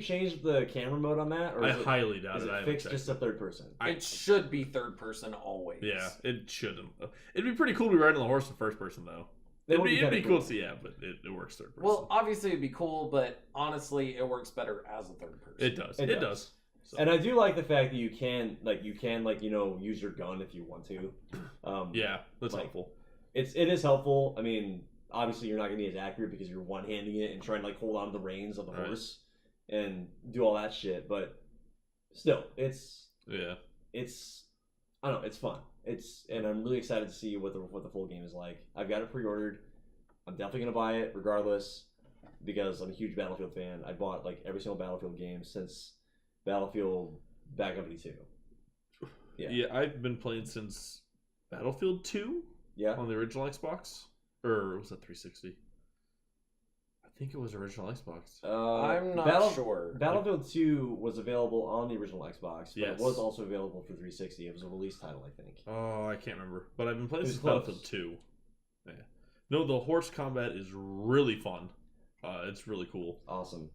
change the camera mode on that, or I highly doubt is it. it fixed just to third person? It should be third person always. Yeah, it shouldn't. It'd be pretty cool to be riding on the horse in first person though. It'd be cool to see, yeah, but it works third person. Well, obviously it'd be cool, but honestly, it works better as a third person. It does. It does. So. And I do like the fact that you can use your gun if you want to. Yeah, that's helpful. It is helpful. I mean, obviously you're not going to be as accurate because you're one-handing it and trying to hold on to the reins of the horse and do all that shit. But still, it's I don't know, it's fun. And I'm really excited to see what the full game is like. I've got it pre-ordered. I'm definitely going to buy it regardless because I'm a huge Battlefield fan. I bought like every single Battlefield game since Battlefield Bad Company 2. Yeah, I've been playing since Battlefield 2. Yeah. On the original Xbox, or was that 360? I think it was original Xbox. I'm not sure. Battlefield 2 was available on the original Xbox, but yes. It was also available for 360. It was a release title, I think. Oh, I can't remember, but I've been playing since Battlefield 2. Yeah. No, the horse combat is really fun. It's really cool. Awesome.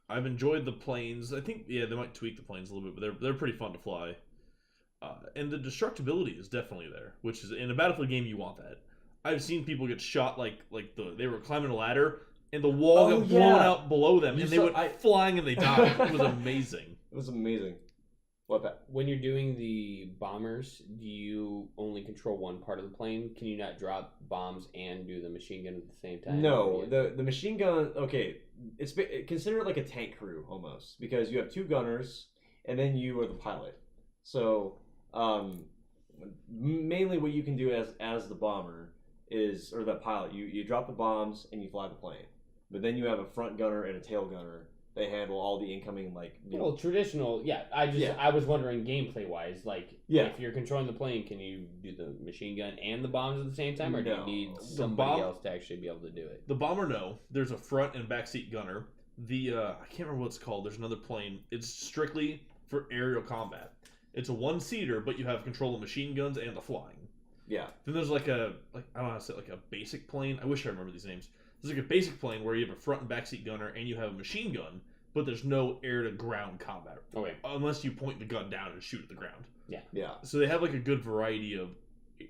I've enjoyed the planes. I think they might tweak the planes a little bit, but they're pretty fun to fly. And the destructibility is definitely there, which is in a Battlefield game you want that. I've seen people get shot they were climbing a ladder and the wall got blown out below them and they went flying and they died. It was amazing. It was amazing. What that? When you're doing the bombers, do you only control one part of the plane? Can you not drop bombs and do the machine gun at the same time? No, the machine gun. Okay, consider it like a tank crew almost because you have 2 gunners and then you are the pilot. So mainly what you can do as the bomber is, or the pilot, you drop the bombs and you fly the plane, but then you have a front gunner and a tail gunner. They handle all the incoming, traditional. Yeah, I was wondering gameplay wise, if you're controlling the plane, can you do the machine gun and the bombs at the same time, or do you need somebody else to actually be able to do it? The bomber, no. There's a front and backseat gunner. I can't remember what it's called. There's another plane. It's strictly for aerial combat. It's a one-seater, but you have control of machine guns and the flying. Yeah. Then there's I don't know how to say it, like a basic plane. I wish I remember these names. There's like a basic plane where you have a front and backseat gunner and you have a machine gun, but there's no air-to-ground combat. Okay. Unless you point the gun down and shoot at the ground. Yeah. Yeah. So they have like a good variety of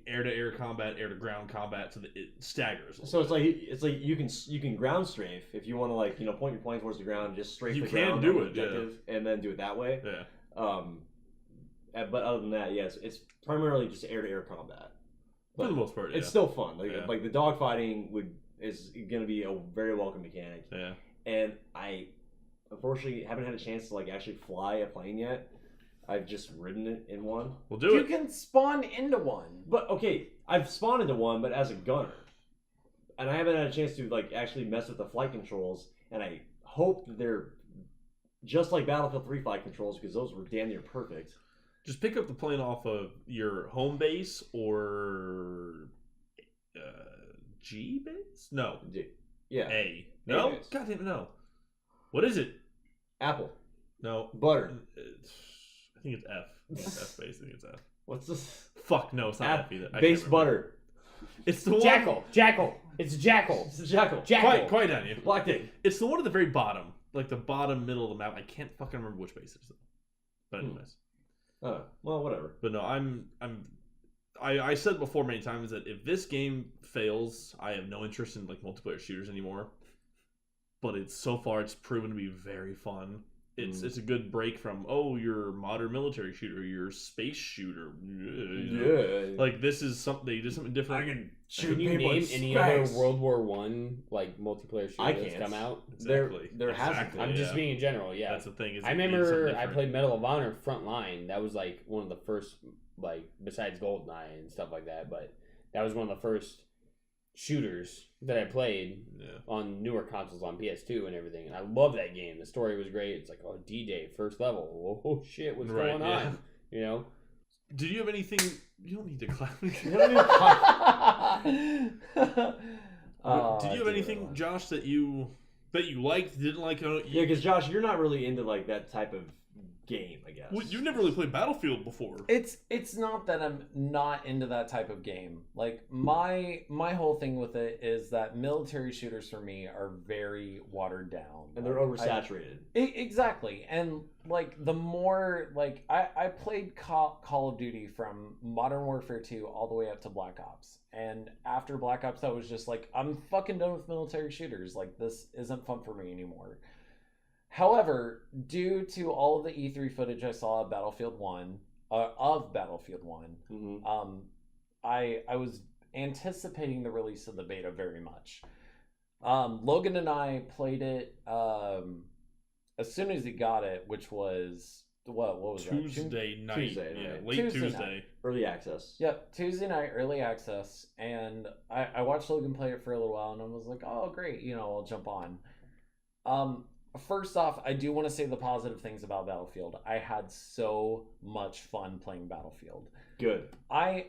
air-to-air combat, air-to-ground combat, so that it staggers. So it's like you can ground strafe if you want to point your plane towards the ground, just strafe the ground. You can do on it, the objective, and then do it that way. Yeah. But other than that, yes, it's primarily just air-to-air combat. For the most part, yeah. It's still fun. Yeah. Like the dogfighting is going to be a very welcome mechanic. Yeah. And I unfortunately haven't had a chance to actually fly a plane yet. I've just ridden it in one. We'll do You it. can spawn into one. But okay, I've spawned into one, but as a gunner, and I haven't had a chance to actually mess with the flight controls. And I hope that they're just like Battlefield 3 flight controls, because those were damn near perfect. Just pick up the plane off of your home base or G base? No. Yeah. A. No? base. God damn it, no. What is it? Apple. No. Butter. I think it's F. It's F base. I think it's F. What's this? Fuck, no, it's not F either. I Base can't remember. butter. It's the one. Jackal. It's Jackal. It's a jackal. Jackal. Quite on you. Blackdick. It's the one at the very bottom. Like the bottom middle of the map. I can't fucking remember which base it is. But anyways. Oh, well, whatever. But no, I said before many times that if this game fails, I have no interest in multiplayer shooters anymore. But so far it's proven to be very fun. It's a good break from your modern military shooter, your space shooter. Yeah. Like this is something they did something different. Can you name any other World War One multiplayer shooter I that's can't. come out? Exactly. There hasn't been. I'm just being in general. Yeah, That's the thing. I remember I played Medal of Honor Frontline. That was one of the first, besides GoldenEye and stuff like that. But that was one of the first shooters that I played on newer consoles on PS2 and everything. And I love that game. The story was great. It's D-Day, first level. Oh shit, what's going on? You know. Did you have anything? You don't need to clap. Did you have anything, Josh, that you liked, didn't like? Yeah, because Josh, you're not really into that type of game, I guess. Well, you've never really played Battlefield before. It's not that I'm not into that type of game. My whole thing with it is that military shooters for me are very watered down. And they're oversaturated. Exactly. And the more I played Call of Duty from Modern Warfare 2 all the way up to Black Ops. And after Black Ops I was just I'm fucking done with military shooters. This isn't fun for me anymore. However, due to all of the E3 footage I saw of Battlefield 1, Mm-hmm. I was anticipating the release of the beta very much. Logan and I played it as soon as he got it, which was what was Tuesday night? Tuesday night. Late Tuesday night. Early access. Yep, Tuesday night, early access, and I watched Logan play it for a little while, and I was like, oh great, I'll jump on. First off, I do want to say the positive things about Battlefield. I had so much fun playing Battlefield. Good. I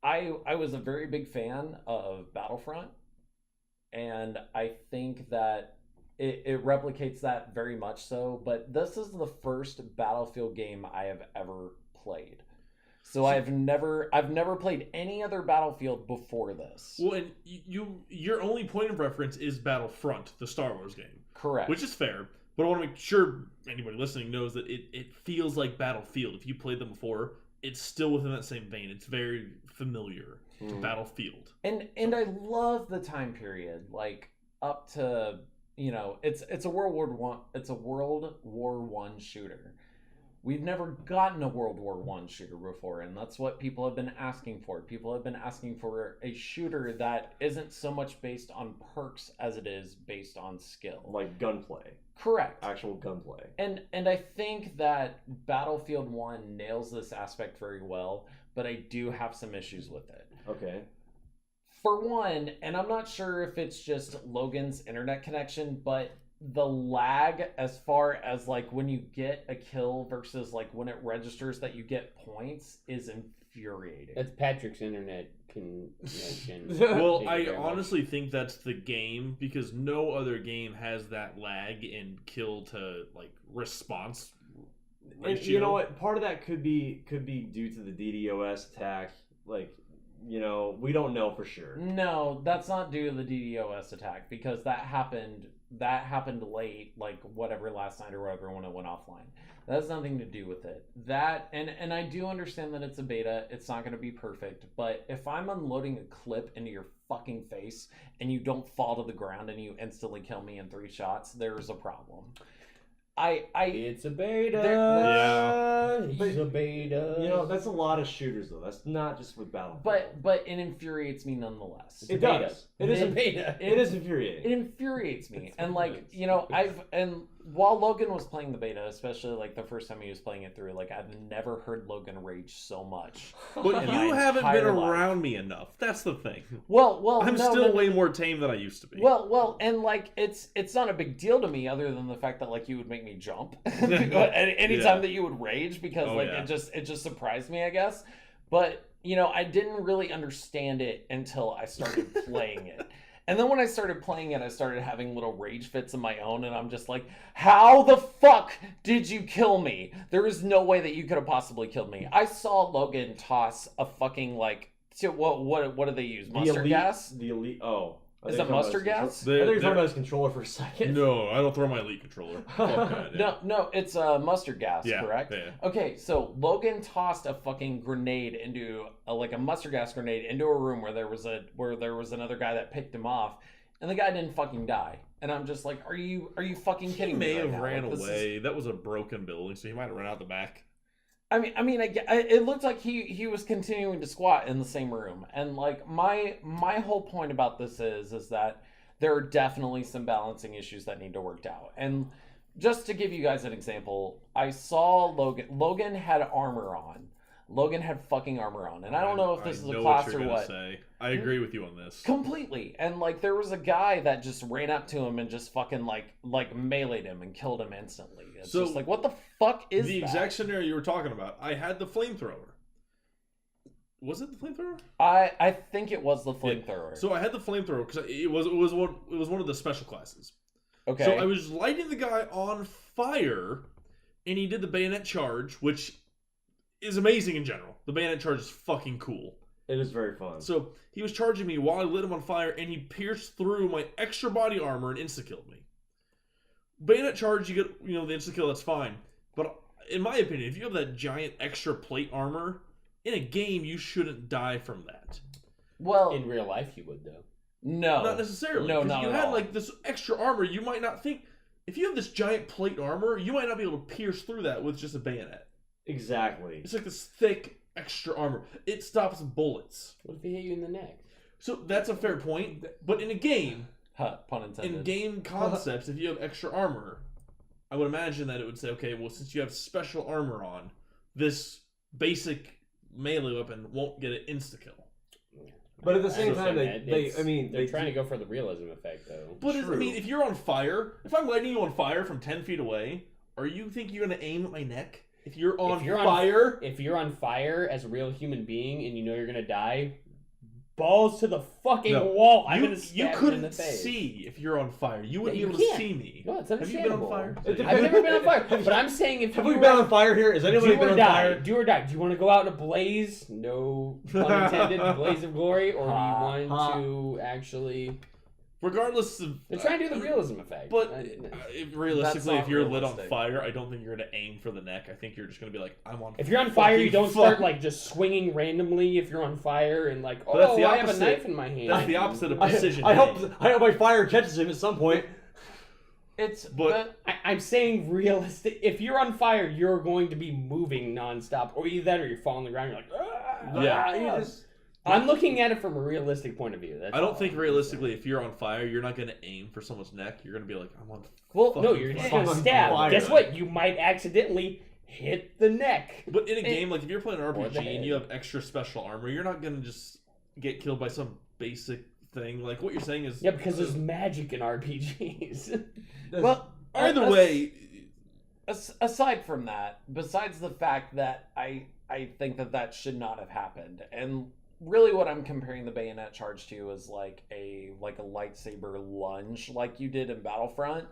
was a very big fan of Battlefront, and I think that it replicates that very much so. But this is the first Battlefield game I have ever played. So I've never played any other Battlefield before this. Well, and your only point of reference is Battlefront, the Star Wars game. Correct. Which is fair, but I want to make sure anybody listening knows that it feels like Battlefield. If you played them before, it's still within that same vein. It's very familiar to Battlefield. And I love the time period, up to it's a World War One shooter. We've never gotten a World War One shooter before, and that's what people have been asking for. People have been asking for a shooter that isn't so much based on perks as it is based on skill. Like gunplay. Correct. Actual gunplay. And I think that Battlefield 1 nails this aspect very well, but I do have some issues with it. Okay. For one, and I'm not sure if it's just Logan's internet connection, but the lag as far as when you get a kill versus when it registers that you get points is infuriating. That's Patrick's internet connection. Well, I honestly think that's the game, because no other game has that lag and kill to response And you know what? Part of that could be due to the DDoS attack. Like, you know, we don't know for sure. No, that's not due to the DDoS attack because that happened late, like whatever last night or whatever when it went offline. That has nothing to do with it. That and I do understand that it's a beta. It's not going to be perfect, but if I'm unloading a clip into your fucking face and you don't fall to the ground and you instantly kill me in 3 shots, there's a problem. It's a beta. It's a beta. You know, that's a lot of shooters though. That's not just with Battlefield. But it infuriates me nonetheless. It does. It is a beta. It is infuriating. It infuriates me. And like, you know, while Logan was playing the beta, especially like the first time he was playing it through, like I've never heard Logan rage so much. But in you my haven't been entire life. around me enough. That's the thing. Well, I'm still way more tame than I used to be. Well, and like it's not a big deal to me, other than the fact that like you would make me jump anytime that you would rage because it just surprised me, I guess. But you know, I didn't really understand it until I started playing it. And then when I started playing it, I started having little rage fits of my own, and I'm just like, how the fuck did you kill me? There is no way that you could have possibly killed me. I saw Logan toss a fucking, like, what do they use? Mustard gas? The elite, oh. Is it mustard gas? I thought you were talking about his controller for a second. No, I don't throw my Elite controller. No, it's mustard gas, correct? Yeah. Okay, so Logan tossed a fucking grenade into like a mustard gas grenade into a room where there was another guy that picked him off, and the guy didn't fucking die. And I'm just like, are you fucking kidding me? He may right have now? ran Like, away. That was a broken building, so he might have run out the back. I mean, it looked like he was continuing to squat in the same room, and like my whole point about this is that there are definitely some balancing issues that need to work out. And just to give you guys an example, I saw Logan had armor on. Logan had fucking armor on, and I don't know if this is a class or what. I agree with you on this Completely. And like there was a guy that just ran up to him and just fucking like meleeed him and killed him instantly. It's just like, what the fuck is the that? exact scenario you were talking about? I had the flamethrower. Was it the flamethrower? I think it was the flamethrower. Yeah. So I had the flamethrower because it was one of the special classes. Okay. So I was lighting the guy on fire, and he did the bayonet charge, which is amazing in general. The bayonet charge is fucking cool. It is very fun. So he was charging me while I lit him on fire, and he pierced through my extra body armor and insta-killed me. Bayonet charge, you get, the insta-kill, that's fine. But in my opinion, if you have that giant extra plate armor, in a game, you shouldn't die from that. Well, in real life, you would, though. No. Not necessarily. No, not not you at had, all. like, this extra armor, you might not think... If you have this giant plate armor, you might not be able to pierce through that with just a bayonet. Exactly. It's like this thick extra armor. It stops bullets. What if he hit you in the neck? So that's a fair point. But in a game, pun intended. in game concepts, if you have extra armor, I would imagine that it would say, okay, well, since you have special armor on, this basic melee weapon won't get an insta-kill. But at the same time, they're trying to go for the realism effect, though. But if you're on fire, if I'm lighting you on fire from 10 feet away, are you think you're going to aim at my neck? If you're on fire? If you're on fire as a real human being and you know you're going to die, balls to the fucking wall. I'm going to stab you couldn't in the face. see if you're on fire. You wouldn't Yeah, be able you to can't. see me. No, it's Have you been on understandable. fire? I've never been on fire. But I'm saying if Have you we been on fire here? Has anybody do been or on die, fire? do or die. Do you want to go out in a blaze? No pun intended. Blaze of glory, or do you want to actually? Regardless of... They're trying to do the realism effect. But realistically, That's if you're not lit on realistic. fire, I don't think you're going to aim for the neck. I think you're just going to be like, I'm on if you're on fire, you don't start fuck. like just swinging randomly. If you're on fire and like, But that's the I have a opposite. knife in my hand. That's the opposite of precision. I hope my fire catches him at some point. But I'm saying realistic. If you're on fire, you're going to be moving nonstop, or either that, or you fall on the ground. You're like, ah, Yeah. I'm looking at it from a realistic point of view. That's I don't all think I'm realistically, saying. if you're on fire, you're not going to aim for someone's neck. You're going to be like, I'm on Well, no, fucking you're just fire. gonna on stab. fire. Guess what? You might accidentally hit the neck. But in a game, like if you're playing an Or the RPG and head. you have extra special armor, you're not going to just get killed by some basic thing. Like what you're saying is... Yeah, because there's magic in RPGs. Well, Either way... aside from that, besides the fact that I think that should not have happened, and really what I'm comparing the bayonet charge to is like a lightsaber lunge like you did in Battlefront.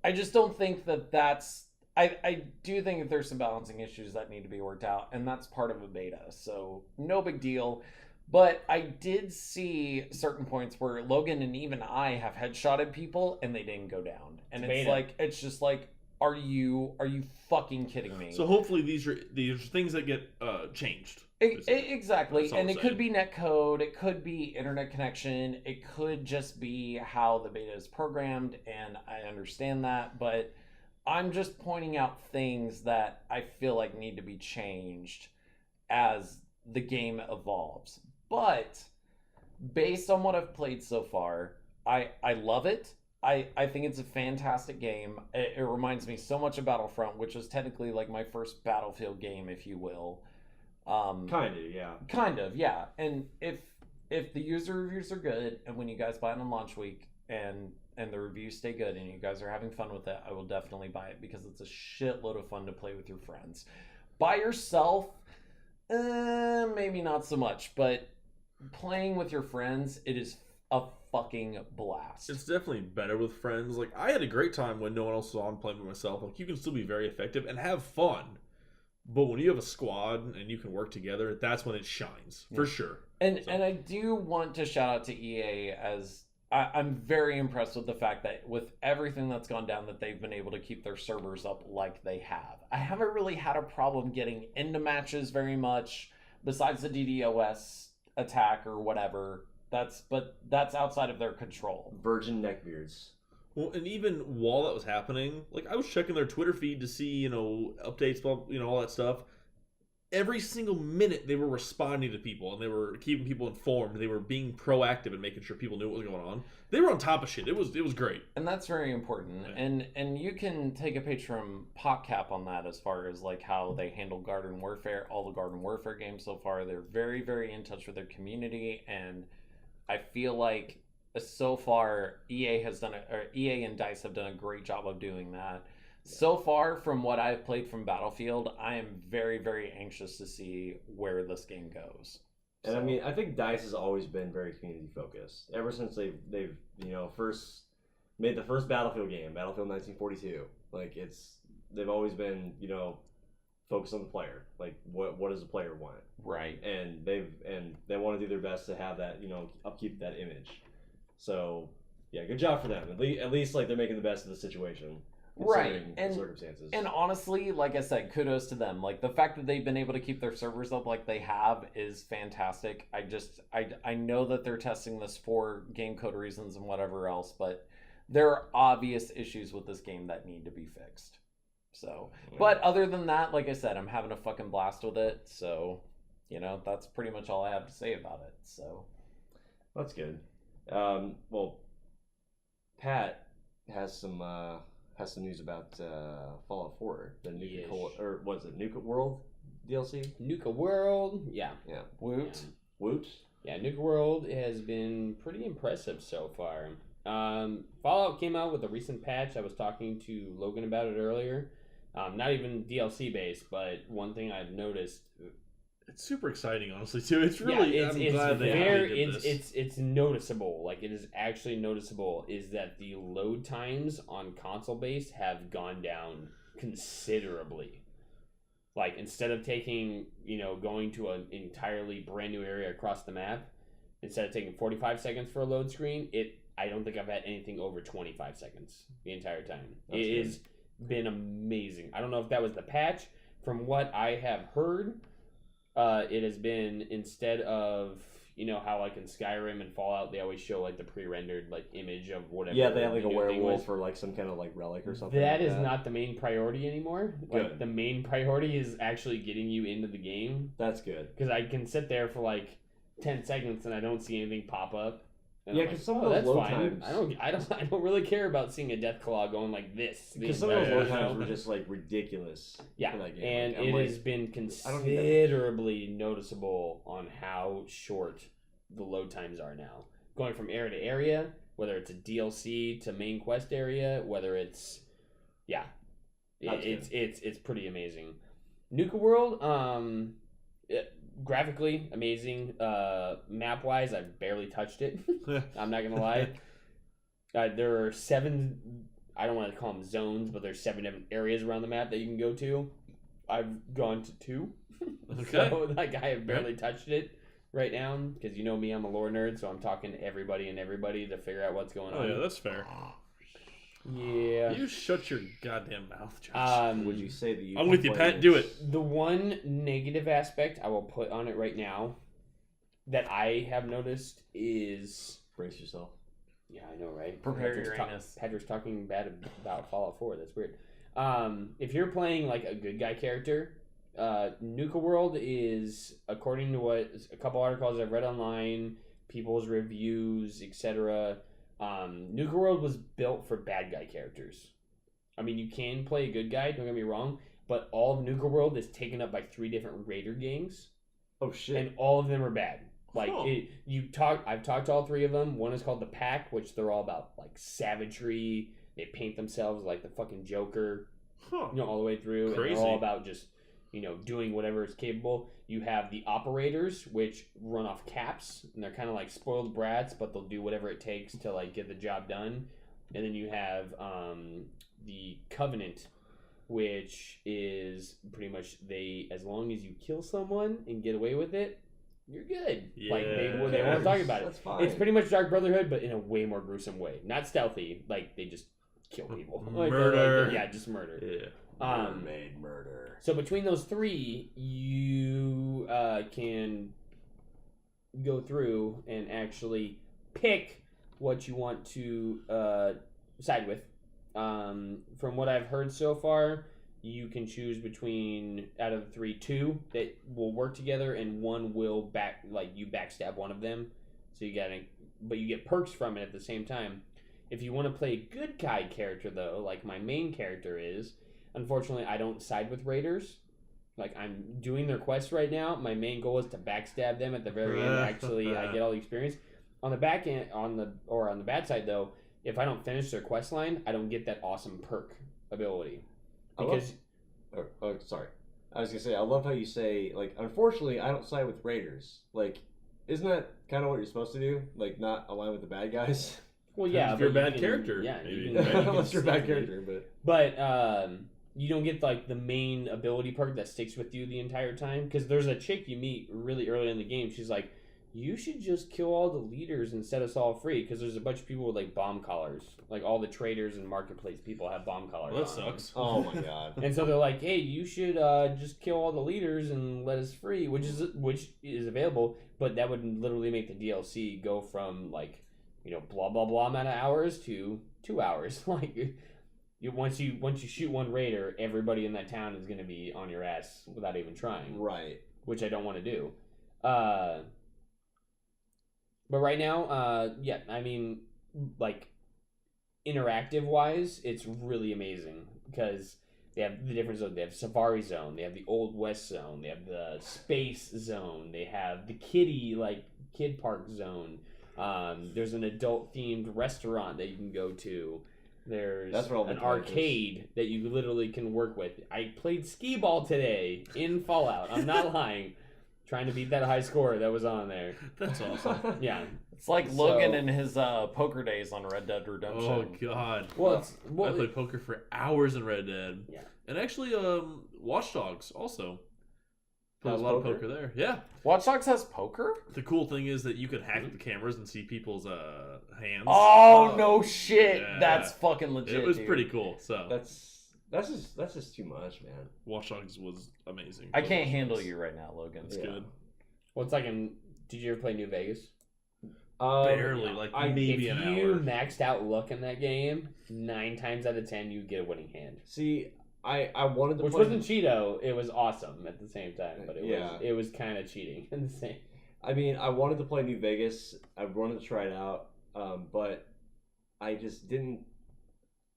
I just don't think that's I do think that there's some balancing issues that need to be worked out, and that's part of a beta, so no big deal. But I did see certain points where Logan and even I have headshotted people and they didn't go down, and it's just like, are you fucking kidding me? So hopefully these are things that get changed. Exactly, and it could be netcode, it could be internet connection, it could just be how the beta is programmed, and I understand that, but I'm just pointing out things that I feel like need to be changed as the game evolves. But based on what I've played so far, I love it. I think it's a fantastic game. It reminds me so much of Battlefront, which was technically like my first Battlefield game, if you will. Kind of, yeah. And if the user reviews are good, and when you guys buy it on launch week, and the reviews stay good, and you guys are having fun with it, I will definitely buy it because it's a shitload of fun to play with your friends. By yourself, maybe not so much, but playing with your friends, it is a fucking blast. It's definitely better with friends. Like, I had a great time when no one else was on playing with myself. Like, you can still be very effective and have fun. But when you have a squad and you can work together, that's when it shines, for sure. And I do want to shout out to EA, as I'm very impressed with the fact that with everything that's gone down, that they've been able to keep their servers up like they have. I haven't really had a problem getting into matches very much, besides the DDoS attack or whatever. That's outside of their control. Virgin neckbeards. Well, and even while that was happening, like, I was checking their Twitter feed to see, updates, all that stuff. Every single minute they were responding to people, and they were keeping people informed. They were being proactive and making sure people knew what was going on. They were on top of shit. It was great. And that's very important. Yeah. And you can take a page from PopCap on that, as far as like how they handle Garden Warfare. All the Garden Warfare games so far, they're very, very in touch with their community, and I feel like so far EA and DICE have done a great job of doing that. So far, from what I've played from Battlefield, I am very, very anxious to see where this game goes. And I mean, I think DICE has always been very community focused. Ever since they've first made the first Battlefield game, Battlefield 1942. Like, they've always been, focused on the player. Like, what does the player want? Right. And they want to do their best to have that, upkeep that image. So, yeah, good job for them. At least like they're making the best of the situation. Right, and the circumstances. And honestly, like I said, kudos to them. Like, the fact that they've been able to keep their servers up like they have is fantastic. I know that they're testing this for game code reasons and whatever else, but there are obvious issues with this game that need to be fixed. So, but other than that, like I said, I'm having a fucking blast with it. So, that's pretty much all I have to say about it. So, that's good. Well, Pat has some news about Fallout 4, the Nuka or what is it, Nuka World DLC? Nuka World, yeah. Woot. Yeah. Woot. Yeah, Nuka World has been pretty impressive so far. Fallout came out with a recent patch. I was talking to Logan about it earlier. Not even DLC based, but one thing I've noticed. It's super exciting, honestly, too. It's really, I'm glad they did this. It's noticeable. Like, it is actually noticeable, is that the load times on console base have gone down considerably. Like, instead of taking, going to an entirely brand new area across the map, instead of taking 45 seconds for a load screen, I don't think I've had anything over 25 seconds the entire time. It has been amazing. I don't know if that was the patch. From what I have heard, it has been, instead of, how like in Skyrim and Fallout, they always show like the pre-rendered like image of whatever. Yeah, they have like a werewolf or like some kind of like relic or something. That is not the main priority anymore. Good. Like, the main priority is actually getting you into the game. That's good. Because I can sit there for like 10 seconds and I don't see anything pop up. And yeah, because some of those load times, I don't really care about seeing a death claw going like this. Because some of those load times were just like ridiculous. Yeah, for that game. and it has been considerably noticeable on how short the load times are now. Going from area to area, whether it's a DLC to main quest area, whether it's it's pretty amazing. Nuka World, graphically amazing. Map wise, I've barely touched it. I'm not gonna lie. There are 7 I don't want to call them zones, but there's 7 different areas around the map that you can go to. I've gone to 2. Okay. So, like, I have barely touched it right now, because you know me, I'm a lore nerd, so I'm talking to everybody to figure out what's going on. Oh yeah, that's fair. Yeah. You shut your goddamn mouth, Josh. Would you say that you? I'm with you, Pat. Do it. The one negative aspect I will put on it right now that I have noticed is... Brace yourself. Yeah, I know, right? Prepare your anus. Patrick's talking bad about Fallout 4. That's weird. If you're playing like a good guy character, Nuka World is, according to what a couple articles I've read online, people's reviews, etc. Nuka World was built for bad guy characters. I mean, you can play a good guy, don't get me wrong, but all of Nuka World is taken up by 3 different raider gangs, Oh shit! and all of them are bad. Like Huh. I've talked to all 3 of them. One is called the Pack, which they're all about like savagery. They paint themselves like the fucking Joker, Huh. all the way through. And Crazy. they're all about just doing whatever is capable. You have the Operators, which run off caps, and they're kind of like spoiled brats, but they'll do whatever it takes to like get the job done. And then you have the Covenant, which is pretty much as long as you kill someone and get away with it, you're good. Like they won't talk about it. That's fine. It's pretty much Dark Brotherhood, but in a way more gruesome way. Not stealthy, like they just kill people. Like, Murder. yeah, just murder. Yeah. Mermaid murder. So between those 3, you can go through and actually pick what you want to side with. From what I've heard so far, you can choose between, out of the 3, 2 that will work together, and 1 will you backstab one of them. So but you get perks from it at the same time. If you want to play a good guy character, though, like my main character is, unfortunately, I don't side with raiders. Like, I'm doing their quests right now. My main goal is to backstab them at the very end. Actually, I get all the experience. On the back end, on the bad side, though, if I don't finish their quest line, I don't get that awesome perk ability. Because sorry, I was gonna say I love how you say, like, unfortunately I don't side with raiders. Like, isn't that kind of what you're supposed to do? Like, not align with the bad guys. well, yeah, If you're a but you bad can- character, yeah, maybe. you can Unless you're a bad stick with it. character, But you don't get like the main ability perk that sticks with you the entire time. Because there's a chick you meet really early in the game. She's like, you should just kill all the leaders and set us all free. Because there's a bunch of people with like bomb collars. Like all the traders and marketplace people have bomb collars. Well, that on them. sucks. oh my god. And so they're like, hey, you should just kill all the leaders and let us free, which is available. But that would literally make the DLC go from like, blah blah blah amount of hours to 2 hours. Like, once you shoot one raider, everybody in that town is going to be on your ass without even trying. Right. Which I don't want to do. But right now, yeah, I mean, like, interactive wise, it's really amazing because they have the different zones. They have Safari Zone, they have the Old West Zone, they have the Space Zone, they have the kid park zone. There's an adult themed restaurant that you can go to. There's That's where all the an characters- arcade that you literally can work with. I played skee ball today in Fallout. I'm not lying. Trying to beat that high score that was on there. That's awesome. Yeah. It's like So- Logan in his poker days on Red Dead Redemption. Oh god. Well, I played poker for hours in Red Dead. Yeah. And actually, Watch Dogs also. Played a Has lot of poker? poker there. Yeah. Watch Dogs has poker? The cool thing is that you could hack the cameras and see people's hands. Oh, no shit. Yeah. That's fucking legit. It was dude. pretty cool. So That's just too much, man. Watch Dogs was amazing. I can't handle you right now, Logan. It's Yeah. good. Well, it's like did you ever play New Vegas? Barely, like maybe if an you hour. maxed out luck in that game, 9 times out of 10 you get a winning hand. See, I wanted to Which play. wasn't Cheeto, it was awesome at the same time, but it was kind of cheating in the same. I mean, I wanted to play New Vegas. I wanted to try it out, but I just didn't.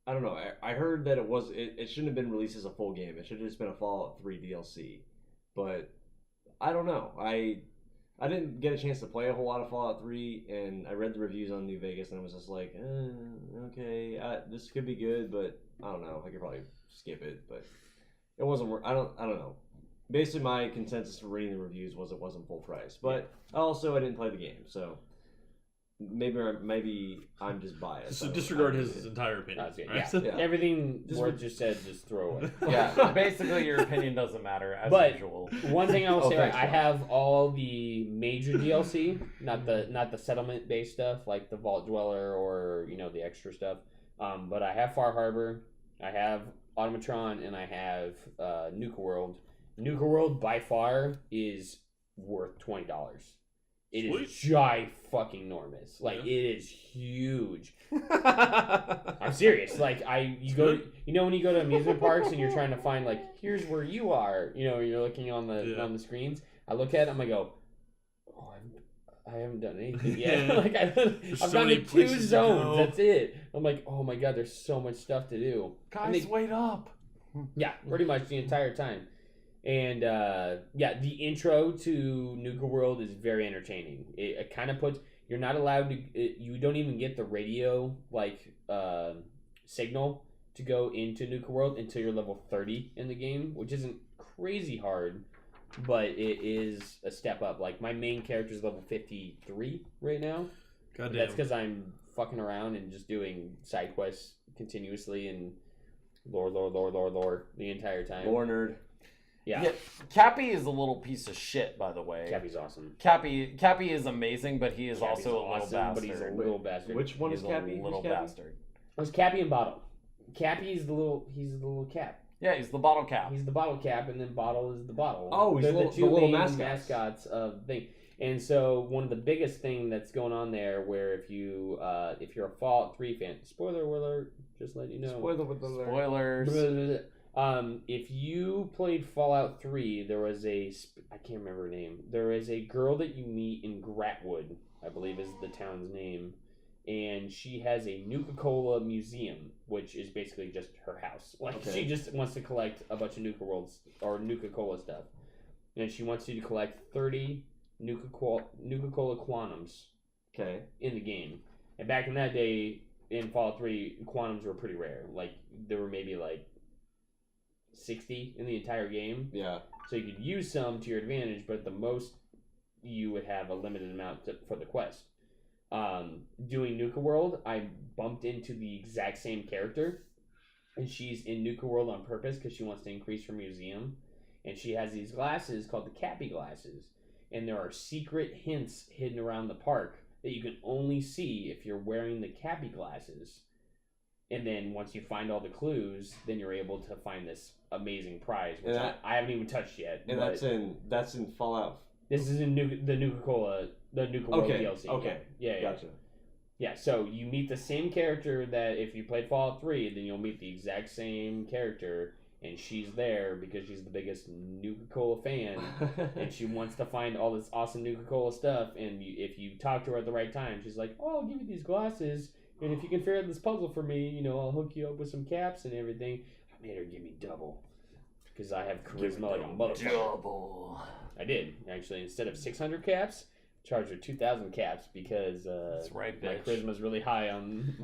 I don't know. I heard that it shouldn't have been released as a full game. It should have just been a Fallout 3 DLC. But I don't know. I didn't get a chance to play a whole lot of Fallout 3, and I read the reviews on New Vegas, and I was just like, okay, this could be good, but I don't know. I could probably skip it, but it wasn't. I don't know. Basically, my consensus for reading the reviews was it wasn't full price, but also I didn't play the game, so maybe I'm just biased. So disregard his entire opinion. Yeah. Right? Yeah. Everything Ward just said, just throw away. Yeah, basically your opinion doesn't matter as But- usual. One thing I will say, thanks, I John. have all the major DLC, not the settlement based stuff like the Vault Dweller or the extra stuff. But I have Far Harbor, I have Automatron, and I have Nuka World. Nuka World by far is worth $20. It is fucking enormous. Like it is huge. I'm serious. Like you go, when you go to amusement parks and you're trying to find like, here's where you are. You're looking on the screens. I look at them. I go, oh, I haven't done anything yet. Like I've so gone many to 2 places to zones. go. That's it. I'm like, oh my god, there's so much stuff to do. Guys, wait up. Yeah, pretty much the entire time. And the intro to Nuka World is very entertaining. It kind of puts you're not allowed to. You don't even get the radio signal to go into Nuka World until you're level 30 in the game, which isn't crazy hard, but it is a step up. Like my main character is level 53 right now. Goddamn. That's because I'm fucking around and just doing side quests continuously and lore the entire time. Lore nerd. Yeah. Cappy is a little piece of shit, by the way. Cappy's awesome. Cappy is amazing, but he is Cappy's also a little awesome, bastard. but he's a little bastard. Which one is He's Cappy? a little Who's Cappy? bastard. It was Cappy and Bottle. Cappy is he's the little cap. Yeah, he's the bottle cap. He's the bottle cap, and then Bottle is the bottle. Oh, he's They're the the two little main mascots. of the thing. And so one of the biggest thing that's going on there, where if you're a Fallout 3 fan, spoiler alert, just let you know. Spoiler with the Spoilers. If you played Fallout 3, there was I can't remember her name. There is a girl that you meet in Gratwood, I believe is the town's name, and she has a Nuka-Cola museum, which is basically just her house. Like she just wants to collect a bunch of Nuka-Cola stuff, and she wants you to collect 30 Nuka-Cola Quantums. Okay. In the game, and back in that day, in Fallout 3, Quantums were pretty rare. Like there were maybe like 60 in the entire game. Yeah. So you could use some to your advantage, but at the most you would have a limited amount for the quest. Doing Nuka World, I bumped into the exact same character, and she's in Nuka World on purpose because she wants to increase her museum, and she has these glasses called the Cappy glasses, and there are secret hints hidden around the park that you can only see if you're wearing the Cappy glasses. And then once you find all the clues, then you're able to find this amazing prize, which I haven't even touched yet. And that's in Fallout. This is in the Nuka World DLC. Okay. Yeah. Gotcha. Yeah, so you meet the same character that if you played Fallout 3, then you'll meet the exact same character, and she's there because she's the biggest Nuka-Cola fan, and she wants to find all this awesome Nuka-Cola stuff, and if you talk to her at the right time, she's like, oh, I'll give you these glasses, and if you can figure out this puzzle for me, I'll hook you up with some caps and everything. I made her give me double, because I have charisma like a motherfucker. Double. I did, actually. Instead of 600 caps, charged her 2,000 caps because That's right, my bitch. charisma's really high on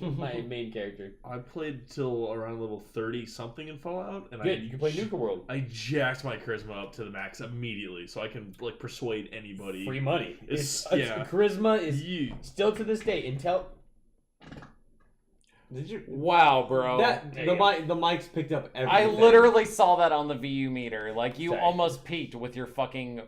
my main character. I played till around level 30 something in Fallout, and Good, you can play Nuka World. I jacked my charisma up to the max immediately, so I can persuade anybody. Free money. It's Charisma is You. still to this day. Did you? Wow, bro. The mics picked up everything. I literally saw that on the VU meter. Like, you Sorry. almost peaked with your fucking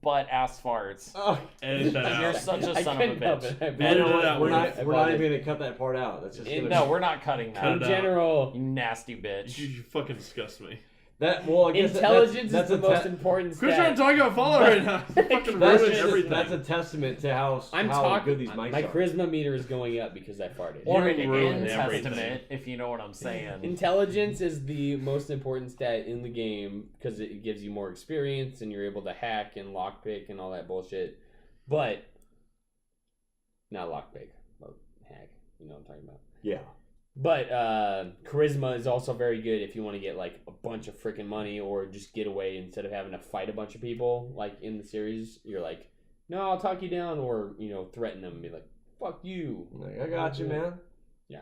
butt-ass farts. Oh, Edit that You're out. such a I son of a couldn't help bitch. it. I Edit we're it out. not even gonna cut that part out. That's just gonna No, we're not cutting that. Cut In it out. general, You nasty bitch. You fucking disgust me. I guess intelligence that's is the a most important Quit trying to stat. talk about Fallout right now. You fucking That's, ruined just, everything. that's a testament to how good these mics My are. charisma meter is going up because I farted. Or You an ruined in everything. testament, if you know what I'm saying. Intelligence is the most important stat in the game because it gives you more experience and you're able to hack and lockpick and all that bullshit. But not lockpick, but hack. You know what I'm talking about. Yeah. But charisma is also very good if you want to get like a bunch of freaking money or just get away instead of having to fight a bunch of people. Like in the series, you're like, no, I'll talk you down, or threaten them and be like, fuck you. I got you, man. Yeah.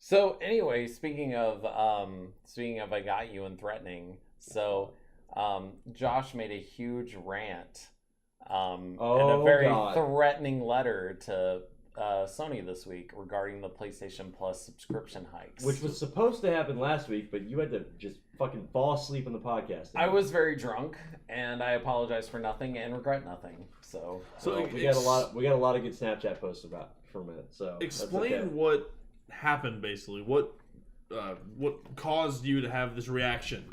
So anyway, speaking of I got you and threatening. So Josh made a huge rant and Oh, a very God. threatening letter to Sony this week regarding the PlayStation Plus subscription hikes. Which was supposed to happen last week, but you had to just fucking fall asleep on the podcast. I was very drunk, and I apologize for nothing and regret nothing. So Well, we got a lot of good Snapchat posts about from it. So Explain that's okay. what happened, basically. What caused you to have this reaction?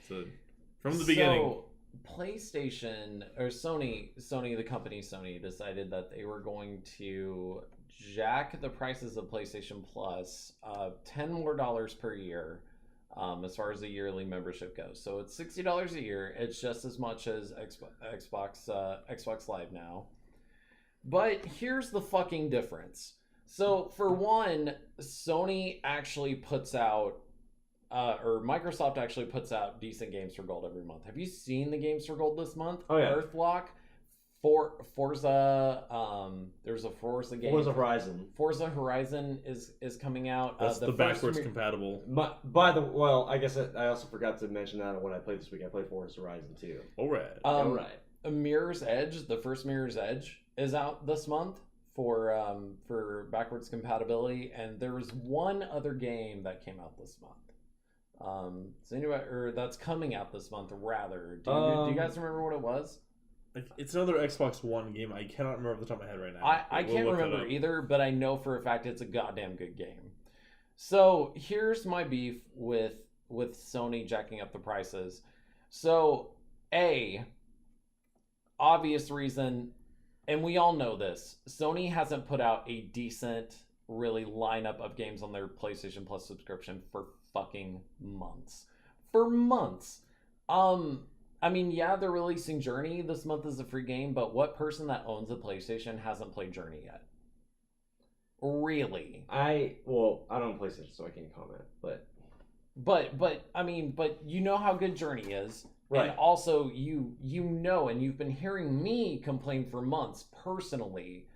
From the beginning. So, PlayStation or Sony, the company Sony, decided that they were going to jack the prices of PlayStation Plus $10 more per year, as far as the yearly membership goes. So it's $60 a year. It's just as much as Xbox Live now. But here's the fucking difference. So for one, Sony actually puts out, or Microsoft actually puts out decent games for gold every month. Have you seen the games for gold this month? Oh, yeah. Earthlock, Forza, there's a Forza game. Forza Horizon is coming out. That's the backwards compatible. I guess I also forgot to mention that when I played this week. I played Forza Horizon too. All right. All right. Mirror's Edge, the first Mirror's Edge, is out this month for backwards compatibility, and there was one other game that came out this month. That's coming out this month, rather. Do you guys remember what it was? It's another Xbox One game. I cannot remember off the top of my head right now. I can't remember either, but I know for a fact it's a goddamn good game. So here's my beef with Sony jacking up the prices. So, obvious reason, and we all know this, Sony hasn't put out a decent, really lineup of games on their PlayStation Plus subscription for fucking months. I mean, yeah, they're releasing Journey this month as a free game, but what person that owns a PlayStation hasn't played Journey yet? Really? I don't have PlayStation, so I can't comment. But you know how good Journey is. Right. And also you know, and you've been hearing me complain for months personally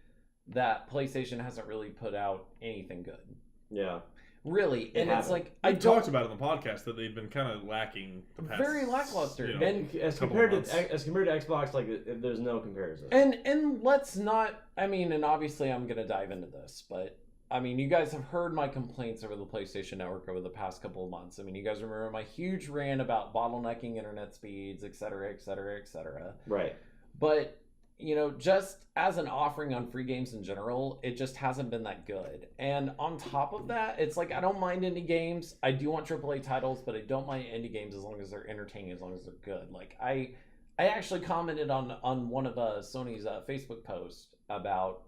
that PlayStation hasn't really put out anything good. Yeah. Really. And it's like I talked about it on the podcast that they've been kind of lacking the past. Very lackluster. And as compared to Xbox, like there's no comparison. And let's not, and obviously I'm gonna dive into this, but you guys have heard my complaints over the PlayStation Network over the past couple of months. You guys remember my huge rant about bottlenecking internet speeds, et cetera, et cetera, et cetera. Right. But, just as an offering on free games in general, it just hasn't been that good. And on top of that, it's like I don't mind indie games. I do want AAA titles, but I don't mind indie games as long as they're entertaining, as long as they're good. Like, I actually commented on one of Sony's Facebook posts about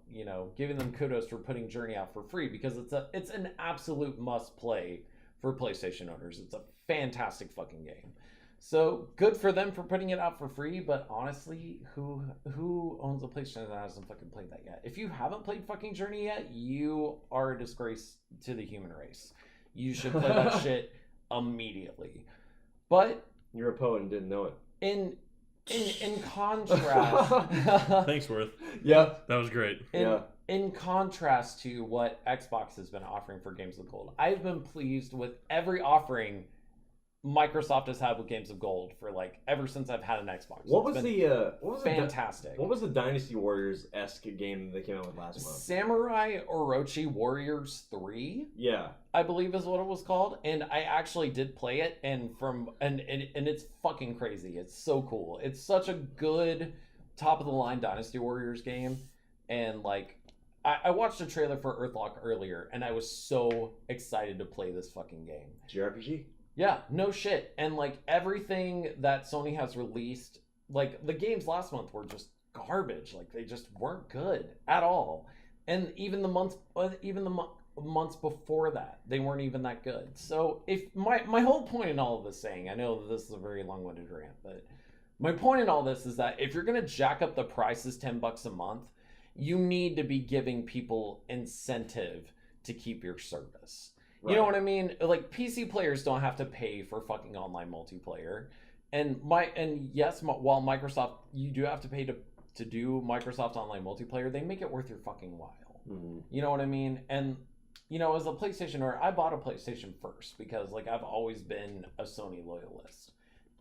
giving them kudos for putting Journey out for free, because it's an absolute must play for PlayStation owners. It's a fantastic fucking game. So good for them for putting it out for free, but honestly, who owns a PlayStation that hasn't fucking played that yet? If you haven't played fucking Journey yet, you are a disgrace to the human race. You should play that shit immediately. But you're a poet and didn't know it. In contrast, thanks, Worth. Yeah, that was great. In contrast to what Xbox has been offering for Games of Gold, I've been pleased with every offering Microsoft has had with Games of Gold for ever since I've had an Xbox. What was fantastic? What was the Dynasty Warriors-esque game that they came out with last month? Samurai Orochi Warriors 3? Yeah. I believe is what it was called, and I actually did play it, and it's fucking crazy. It's so cool. It's such a good top of the line Dynasty Warriors game, and I watched a trailer for Earthlock earlier, and I was so excited to play this fucking game. JRPG? Yeah, no shit. And everything that Sony has released, the games last month were just garbage. They just weren't good at all. And even the months before that, they weren't even that good. So if my whole point in all of this saying, I know that this is a very long-winded rant, but my point in all this is that if you're gonna jack up the prices $10 a month, you need to be giving people incentive to keep your service. Right. You know what I mean? PC players don't have to pay for fucking online multiplayer. While Microsoft, you do have to pay to do Microsoft online multiplayer, they make it worth your fucking while. Mm-hmm. You know what I mean? And as a PlayStation owner, I bought a PlayStation first because I've always been a Sony loyalist.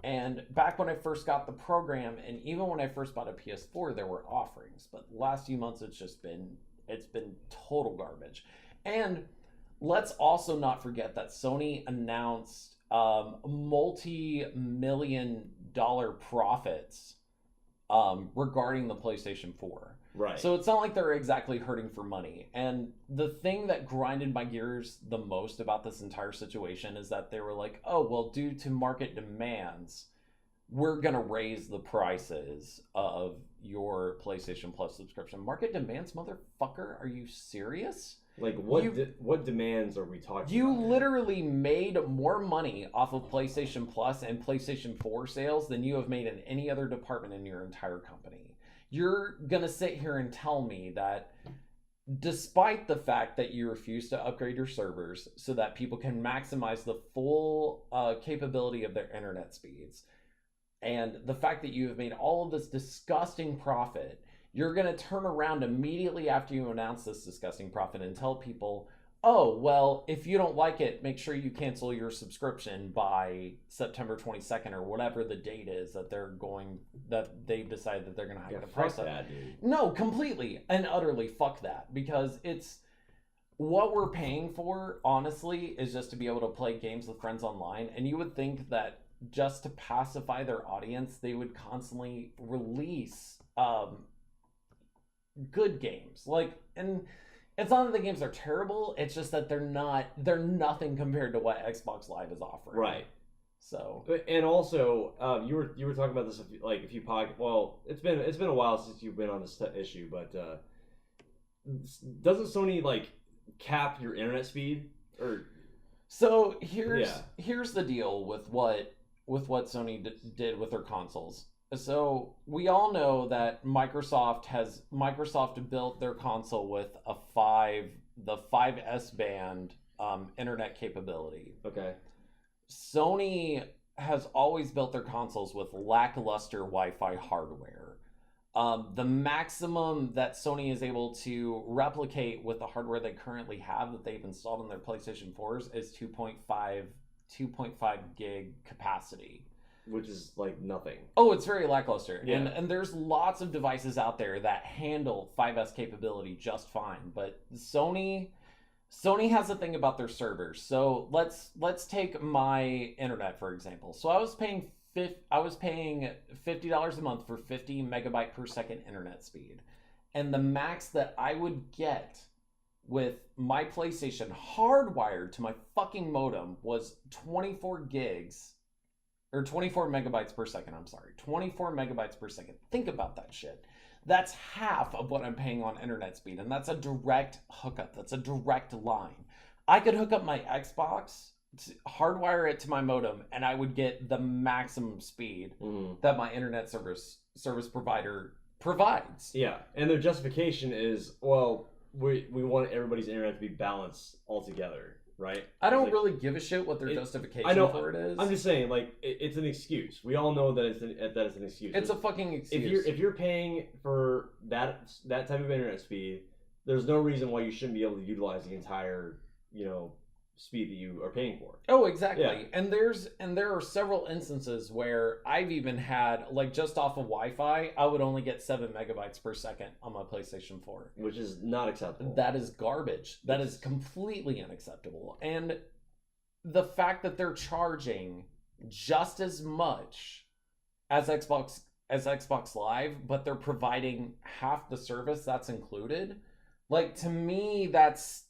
And back when I first got the program, and even when I first bought a PS4, there were offerings. But the last few months, it's been total garbage. And let's also not forget that Sony announced multi-million-dollar profits regarding the PlayStation 4. Right. So it's not like they're exactly hurting for money. And the thing that grinded my gears the most about this entire situation is that they were like, oh, well, due to market demands, we're going to raise the prices of your PlayStation Plus subscription. Market demands, motherfucker? Are you serious? Like, what demands are we talking about? You literally made more money off of PlayStation Plus and PlayStation 4 sales than you have made in any other department in your entire company. You're going to sit here and tell me that despite the fact that you refuse to upgrade your servers so that people can maximize the full capability of their internet speeds, and the fact that you have made all of this disgusting profit, you're going to turn around immediately after you announce this disgusting profit and tell people, oh, well, if you don't like it, make sure you cancel your subscription by September 22nd or whatever the date is that they've decided that they're going to hike the price up. That, dude. No, completely and utterly fuck that, because it's what we're paying for, honestly, is just to be able to play games with friends online. And you would think that just to pacify their audience, they would constantly release good games. Like, and it's not that the games are terrible, it's just that they're nothing compared to what Xbox Live is offering. Right. So, and also, you were talking about this a few well, it's been a while since you've been on this issue, but doesn't Sony like cap your internet speed? Or so here's the deal with what Sony did with their consoles. So we all know that Microsoft built their console with the 5S band internet capability. Okay. Sony has always built their consoles with lackluster Wi-Fi hardware. The maximum that Sony is able to replicate with the hardware they currently have that they've installed on their PlayStation 4s is 2.5 gig capacity. Which is like nothing. Oh, it's very lackluster. Yeah. And there's lots of devices out there that handle 5S capability just fine. But Sony has a thing about their servers. So let's take my internet, for example. So I was paying $50 a month for 50 megabyte per second internet speed. And the max that I would get with my PlayStation hardwired to my fucking modem was 24 gigs. Or 24 megabytes per second, 24 megabytes per second. Think about that shit. That's half of what I'm paying on internet speed, and that's a direct hookup. That's a direct line. I could hook up my Xbox, hardwire it to my modem, and I would get the maximum speed that my internet service provider provides. Yeah, and their justification is, well, we want everybody's internet to be balanced altogether. Right? I don't really give a shit what their justification for it is. I'm just saying, like, it's an excuse. We all know that it's an excuse. It's a fucking excuse. If you're paying for that type of internet speed, there's no reason why you shouldn't be able to utilize the entire, speed that you are paying for. Oh, exactly. Yeah. And there are several instances where I've even had, like, just off of Wi-Fi, I would only get 7 megabytes per second on my PlayStation 4. Which is not acceptable. That is garbage. That is completely unacceptable. And the fact that they're charging just as much as Xbox Live, but they're providing half the service that's included, like, to me, that's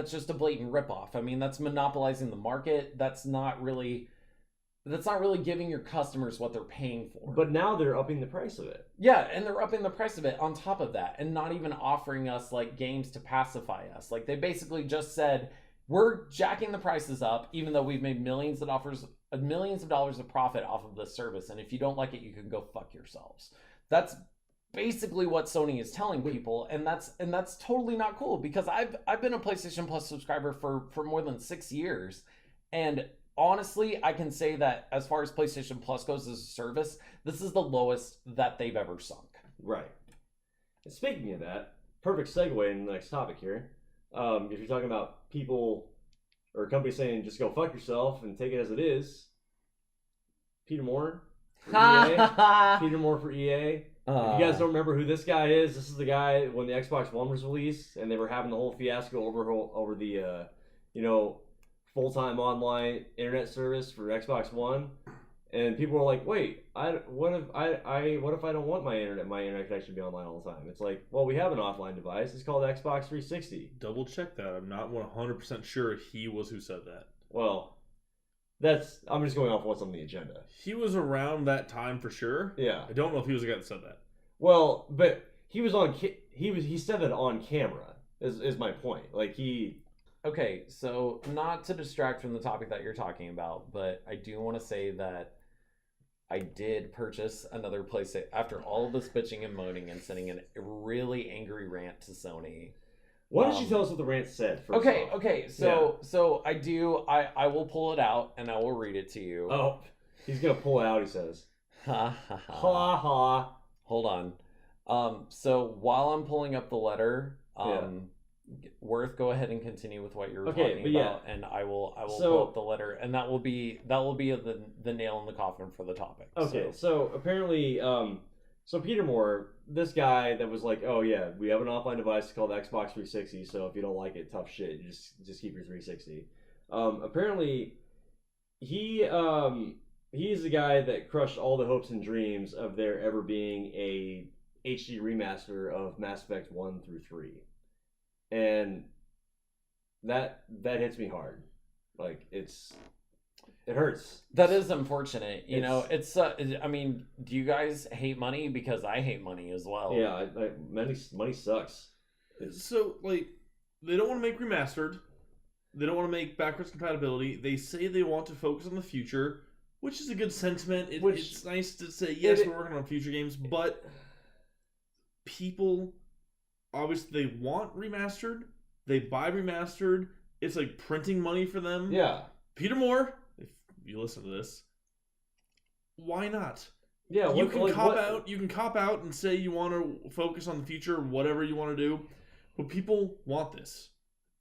just a blatant ripoff. I mean, that's monopolizing the market. That's not really giving your customers what they're paying for. But now they're upping the price of it. Yeah, and they're upping the price of it on top of that, and not even offering us like games to pacify us. Like, they basically just said, we're jacking the prices up, even though we've made millions of dollars of profit off of this service, and if you don't like it, you can go fuck yourselves. That's basically what Sony is telling people, and that's totally not cool, because I've been a PlayStation Plus subscriber for more than 6 years, and honestly, I can say that as far as PlayStation Plus goes as a service, this is the lowest that they've ever sunk. Right. And speaking of that, perfect segue in the next topic here. If you're talking about people or companies saying just go fuck yourself and take it as it is, Peter Moore for EA. Peter Moore for EA. If you guys don't remember who this guy is, this is the guy when the Xbox One was released and they were having the whole fiasco over the full-time online internet service for Xbox One. And people were like, "Wait, what if I don't want my internet connection to be online all the time?" It's like, well, we have an offline device. It's called Xbox 360. Double check that. I'm not 100% sure he was who said that. Well, I'm just going off what's on the agenda. He was around that time for sure. Yeah. I don't know if he was the guy that said that. Well, but he was on. He said it on camera. Is my point. Like he. Okay, so not to distract from the topic that you're talking about, but I do want to say that I did purchase another PlayStation after all of this bitching and moaning and sending a really angry rant to Sony. Why don't you tell us what the rant said first off? Okay. So I will pull it out and I will read it to you. Oh, he's gonna pull it out. He says, Ha ha ha. "Ha ha." Hold on. So while I'm pulling up the letter, Worth, go ahead and continue with what you're talking about, and I will pull up the letter, and that will be the nail in the coffin for the topic. Okay, so apparently, so Peter Moore, this guy that was like, "Oh yeah, we have an offline device called Xbox 360, so if you don't like it, tough shit, you just keep your 360." Apparently, he's the guy that crushed all the hopes and dreams of there ever being a HD remaster of Mass Effect 1 through 3. And that hits me hard. Like it hurts. That is unfortunate. You know, it's I mean, do you guys hate money? Because I hate money as well. Yeah, money sucks. So like, they don't want to make remastered. They don't want to make backwards compatibility. They say they want to focus on the future, which is a good sentiment. It's nice to say yes, we're working on future games, but people. Obviously, they want remastered. They buy remastered. It's like printing money for them. Yeah. Peter Moore, if you listen to this, why not? Yeah. You can cop out. You can cop out and say you want to focus on the future, whatever you want to do. But people want this.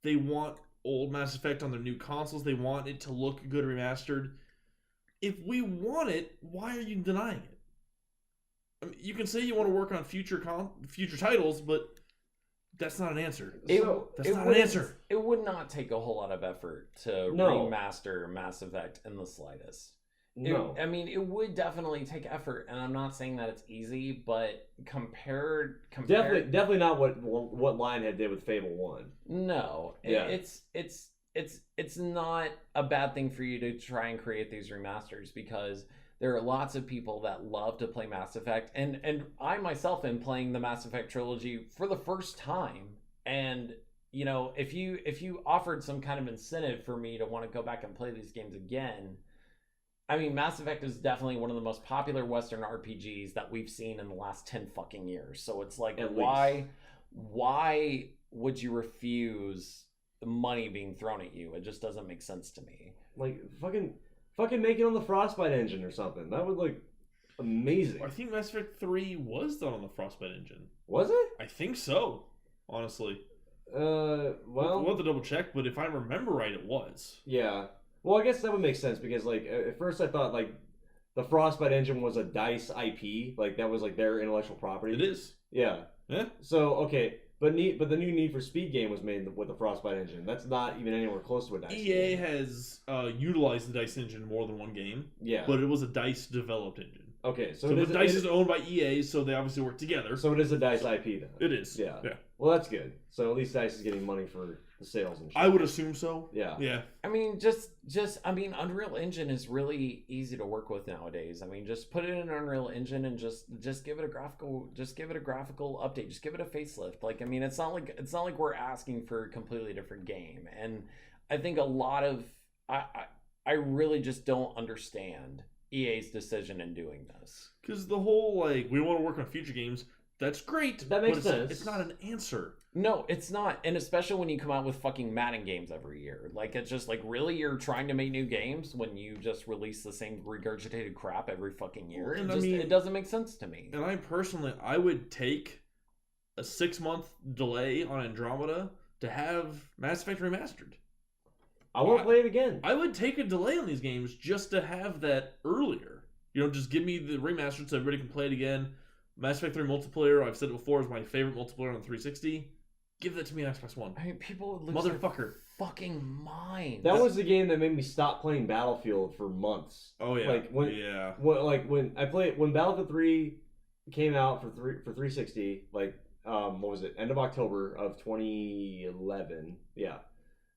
They want old Mass Effect on their new consoles. They want it to look good remastered. If we want it, why are you denying it? I mean, you can say you want to work on future titles, but that's not an answer. That's not an answer. It would not take a whole lot of effort to remaster Mass Effect in the slightest. No. I mean, it would definitely take effort, and I'm not saying that it's easy, but compared definitely not what Lionhead did with Fable 1. No. Yeah. It's not a bad thing for you to try and create these remasters, because there are lots of people that love to play Mass Effect, and I myself am playing the Mass Effect trilogy for the first time. And you know, if you offered some kind of incentive for me to want to go back and play these games again, I mean, Mass Effect is definitely one of the most popular Western RPGs that we've seen in the last 10 fucking years. So it's like, why would you refuse the money being thrown at you? It just doesn't make sense to me. Like fucking make it on the Frostbite engine or something. That would look amazing. I think Mass Effect 3 was done on the Frostbite engine. Was it? I think so, honestly. Well, we'll have to double check, but if I remember right, it was. Yeah. Well, I guess that would make sense, because like at first I thought like the Frostbite engine was a DICE IP, like that was like their intellectual property. It is. Yeah. Yeah. So okay, but the new Need for Speed game was made with the Frostbite engine. That's not even anywhere close to a DICE EA game. has utilized the DICE engine more than one game. Yeah. But it was a DICE developed engine. Okay, so DICE is owned by EA, so they obviously work together. So it is a DICE IP then. It is. Yeah. Yeah. Well, that's good. So at least DICE is getting money for the sales and shit. I would assume so. Yeah. Yeah. I mean, I mean, Unreal Engine is really easy to work with nowadays. I mean, just put it in Unreal Engine and just give it a graphical update. Just give it a facelift. Like, I mean, it's not like we're asking for a completely different game. And I think a lot of I really just don't understand EA's decision in doing this. Because the whole, like, we want to work on future games, that's great. That makes sense. It's not an answer. No, it's not. And especially when you come out with fucking Madden games every year. Like, it's just like, really, you're trying to make new games when you just release the same regurgitated crap every fucking year? And it doesn't make sense to me. And I would take a 6-month delay on Andromeda to have Mass Effect remastered. I want to play it again. I would take a delay on these games just to have that earlier. You know, just give me the remastered so everybody can play it again. Mass Effect 3 multiplayer, I've said it before, is my favorite multiplayer on the 360. Give that to me on Xbox One. I mean, people would lose their fucking mind. That was the game that made me stop playing Battlefield for months. Oh yeah, like when when Battlefield 3 came out for 360, like what was it? End of October of 2011. Yeah.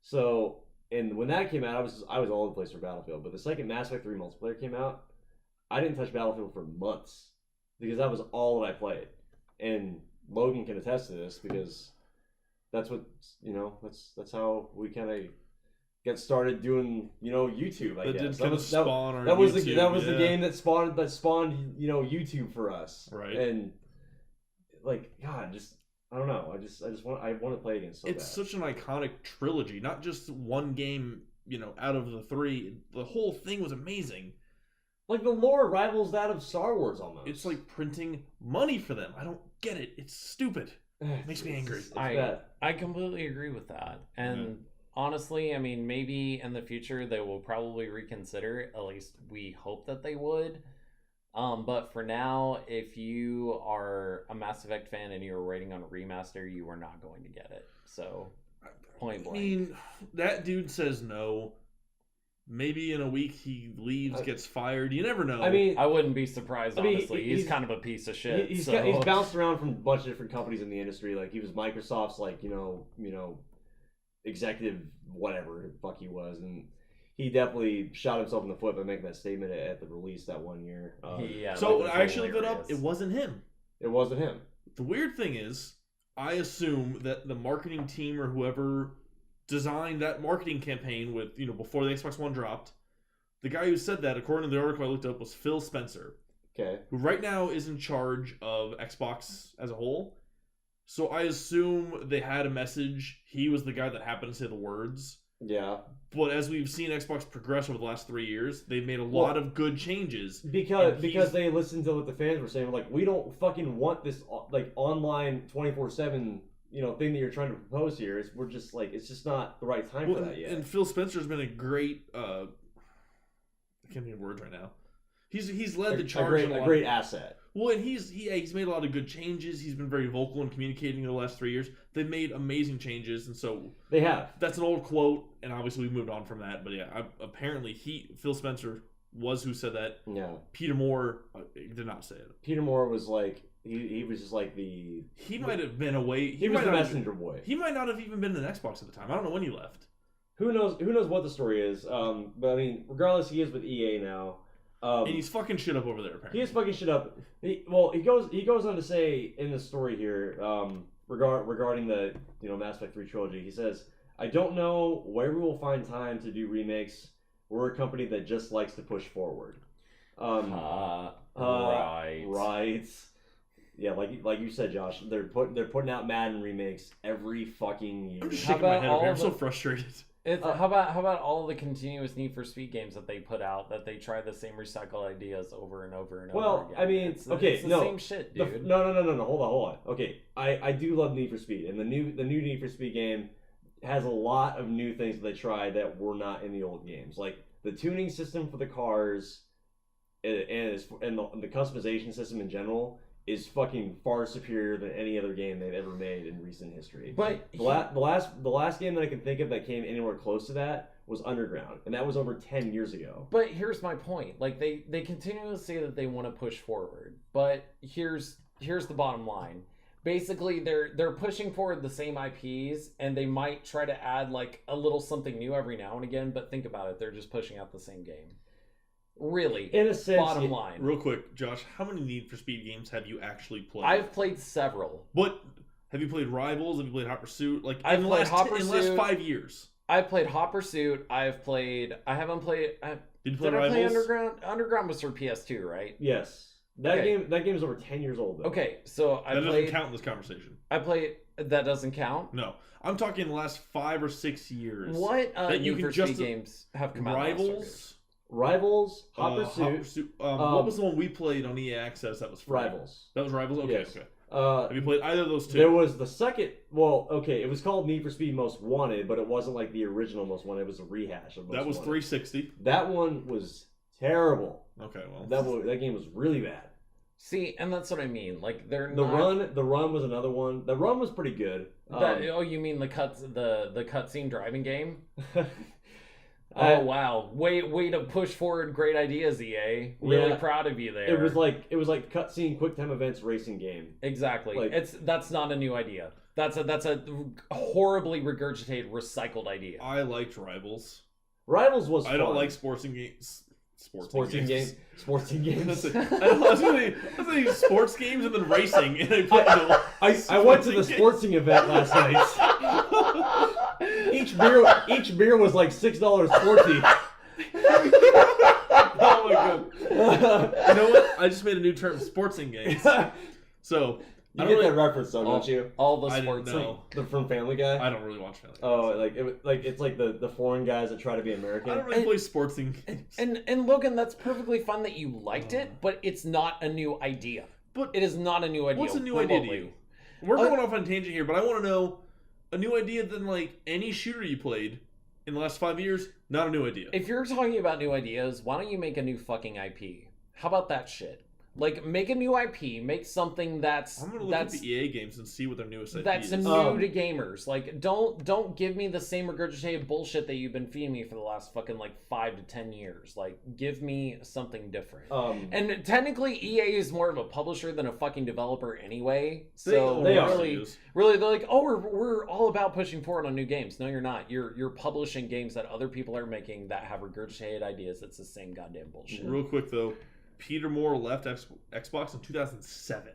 So and when that came out, I was all over the place for Battlefield. But the second Mass Effect 3 multiplayer came out, I didn't touch Battlefield for months because that was all that I played. And Logan can attest to this because that's what that's how we kind of get started doing YouTube. I guess that was spawn our that was YouTube, the game that spawned YouTube for us. Right. And like God, just I don't know. I want to play again so it's bad. such an iconic trilogy, not just one game. Out of the 3, the whole thing was amazing. Like the lore rivals that of Star Wars almost. It's like printing money for them. I don't get it. It's stupid. It makes me angry. I completely agree with that. And honestly, I mean, maybe in the future they will probably reconsider. At least we hope that they would. But for now, if you are a Mass Effect fan and you're waiting on a remaster, you are not going to get it. So, point blank. I mean, that dude says no. Maybe in a week he leaves, gets fired. You never know. I mean, I wouldn't be surprised, honestly. He's kind of a piece of shit. He's so. bounced around from a bunch of different companies in the industry. Like he was Microsoft's executive whatever the fuck he was, and he definitely shot himself in the foot by making that statement at the release that one year. So I actually looked it up. It wasn't him. It wasn't him. The weird thing is, I assume that the marketing team or whoever designed that marketing campaign with before the Xbox One dropped, the guy who said that, according to the article I looked up, was Phil Spencer. Okay. Who right now is in charge of Xbox as a whole. So I assume they had a message. He was the guy that happened to say the words. Yeah. But as we've seen Xbox progress over the last 3 years, they've made a lot of good changes. Because they listened to what the fans were saying. Like, we don't fucking want this like online 24/7 thing that you're trying to propose here. It's just not the right time for that yet. And Phil Spencer's been a great I can't think of words right now. He's led the charge. A great asset. Well, and he's made a lot of good changes. He's been very vocal in communicating in the last 3 years. They've made amazing changes, and so they have. That's an old quote, and obviously we've moved on from that. But yeah, apparently Phil Spencer was who said that. Yeah. Peter Moore did not say it. Peter Moore was like he was just like he might have been away. He was the messenger boy. He might not have even been in Xbox at the time. I don't know when he left. Who knows what the story is? But I mean, regardless, he is with EA now. And he's fucking shit up over there. Apparently, he is fucking shit up. He goes on to say in the story here, regarding the Mass Effect 3 trilogy. He says, "I don't know where we will find time to do remakes. We're a company that just likes to push forward." Right. Yeah, like you said, Josh, they're putting out Madden remakes every fucking year. I'm just shaking my head over here. I'm so frustrated. How about all the continuous Need for Speed games that they put out, that they try the same recycle ideas over and over and over again? I mean, it's the same shit, dude. No. Hold on. Okay, I do love Need for Speed, and the new Need for Speed game has a lot of new things that they tried that were not in the old games, like the tuning system for the cars, and the customization system in general is fucking far superior than any other game they've ever made in recent history. But the last game that I can think of that came anywhere close to that was Underground, and that was over 10 years ago. But here's my point. Like they continually say that they want to push forward, but here's the bottom line. Basically, they're pushing forward the same IPs, and they might try to add like a little something new every now and again. But think about it, they're just pushing out the same game. Really, in a sense, bottom line. Real quick, Josh, how many Need for Speed games have you actually played? I've played several. What have you played? Rivals? Have you played Hot Pursuit? Like I've played Hot Pursuit in the last 5 years. I've played Hot Pursuit. I haven't played. Did you play did Rivals? I play Underground? Underground was for PS2, right? Yes. That game is over 10 years old though. Okay, so that doesn't count in this conversation. That doesn't count? No. I'm talking the last 5 or 6 years. What Need for Speed games have come out? Rivals, Hot Pursuit. What was the one we played on EA Access that was free? Rivals. That was Rivals? Okay, yes. okay. Have you played either of those two? There was the second. Well, okay, it was called Need for Speed Most Wanted, but it wasn't like the original Most Wanted. It was a rehash of Most That was Wanted. 360. That one was terrible. Okay, well. That game was really bad. See, and that's what I mean. Like they're The not... run was another one. The run was pretty good. Oh, you mean the cutscene driving game? I- Oh wow, way to push forward great ideas, EA. Really Yeah. proud of you there. It was like cutscene, quick time events racing game. exactly. like- That's not a new idea. That's a horribly regurgitated, recycled idea. I liked Rivals. Rivals was I don't fun. like sporting games. Sporting games. Sporting games. I was saying sports games and then racing, and I put I went to the sporting event last night. Each beer was like $6.40. Oh my god! You know what? I just made a new term: sportsing games. So You get that reference though, don't you? All the I sports. didn't know. From Family Guy. I don't really watch Family Guy. Oh, it's like the foreign guys that try to be American. I don't really play sportsing games. And Logan, that's perfectly fun that you liked it, but it's not a new idea. But It is not a new idea. what's a new idea to remotely. you? We're going off on a tangent here, but I want to know a new idea than like any shooter you played in the last 5 years. Not a new idea. If you're talking about new ideas, why don't you make a new fucking IP? How about that shit? Like, make a new IP, make something that's I'm gonna look at the EA games and see what their newest IP that's is. new to gamers. Like, don't give me the same regurgitated bullshit that you've been feeding me for the last fucking like 5 to 10 years. Like, give me something different. And technically, EA is more of a publisher than a fucking developer anyway. So They are. really, they're like, oh, we're all about pushing forward on new games. No, you're not. You're publishing games that other people are making that have regurgitated ideas. It's the same goddamn bullshit. Real quick though, Peter Moore left Xbox in 2007,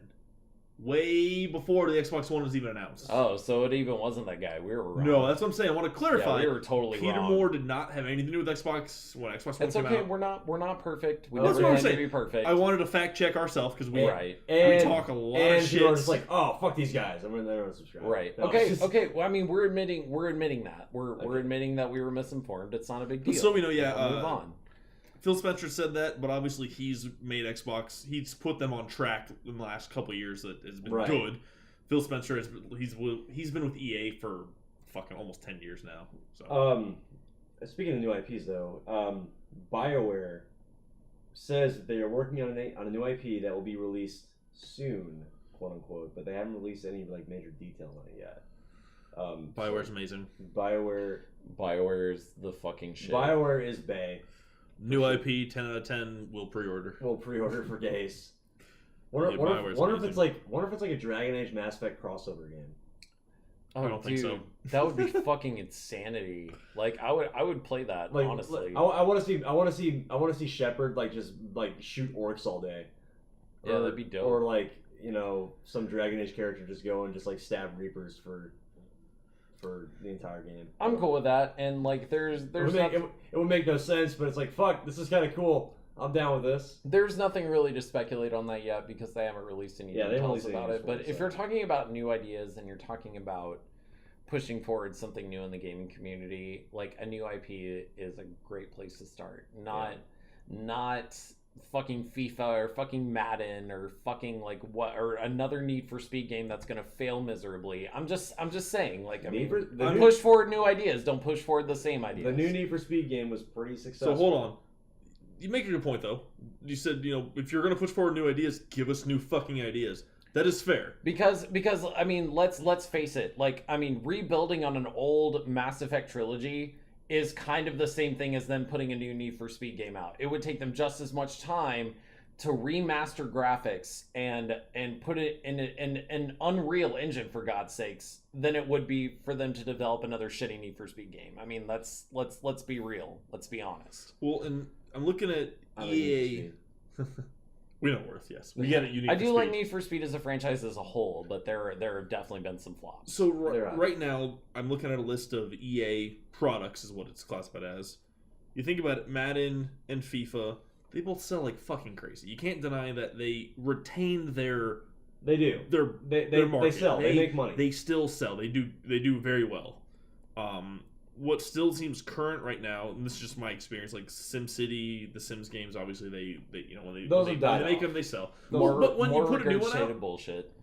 way before the Xbox One was even announced. Oh, so it even wasn't that guy. We were wrong. No, that's what I'm saying. I want to clarify. Yeah, we were totally Peter wrong. Moore did not have anything to do with Xbox when Xbox One It's came okay. out. We're not perfect. We That's never what I'm had to saying. be perfect. I wanted to fact check ourselves because we Right. we talk a lot of shit. people are just like, oh, fuck these guys. I'm gonna unsubscribe. Right. No, Okay. it's just- Okay. Well, I mean, we're admitting that we're Okay. admitting that we were misinformed. It's not a big deal. So we know, yeah. We'll move on. Phil Spencer said that, but obviously he's made Xbox. He's put them on track in the last couple of years that has been Right. good. Phil Spencer he's been with EA for fucking almost 10 years now. So Speaking of new IPs though, BioWare says that they are working on a new IP that will be released soon, quote unquote, but they haven't released any like major details on it yet. BioWare's amazing. BioWare is the fucking shit. BioWare is bae. New IP, 10 out of 10. Will pre-order. We'll pre-order for gays. Wonder BioWare's if it's like a Dragon Age Mass Effect crossover game. Oh, I don't think so. That would be fucking insanity. Like I would play that Like honestly. I want to see Shepard like just like shoot orcs all day. Yeah, that'd be dope. Or like some Dragon Age character just go and just like stab Reapers for the entire game. I'm cool with that. And like there's It would make no sense, but it's like fuck, this is kind of cool. I'm down with this. There's nothing really to speculate on that yet because they haven't released any Yeah, they haven't details released any about it. news for But it, if so. you're talking about new ideas and you're talking about pushing forward something new in the gaming community, like a new IP is a great place to start. Not fucking FIFA or fucking Madden or fucking like what or another Need for Speed game that's gonna fail miserably. I'm just saying, like push forward new ideas. Don't push forward the same ideas. The new Need for Speed game was pretty successful. So hold on. You make your point though. You said, if you're gonna push forward new ideas, give us new fucking ideas. That is fair. Because I mean, let's face it. Like, I mean, rebuilding on an old Mass Effect trilogy is kind of the same thing as them putting a new Need for Speed game out. It would take them just as much time to remaster graphics and put it in an Unreal Engine, for God's sakes, than it would be for them to develop another shitty Need for Speed game. I mean, let's be real. Let's be honest. Well, and I'm looking at EA. We know Worth, yes. We get it. I do like Need for Speed as a franchise as a whole, but there have definitely been some flops. So right now, I'm looking at a list of EA products, is what it's classified as. You think about it, Madden and FIFA, they both sell like fucking crazy. You can't deny that they retain their They do. Their market. They sell. They make money. They still sell. They do very well. What still seems current right now, and this is just my experience, like SimCity, the Sims games, obviously they when they make them, they sell. But when you put a new one out, bullshit.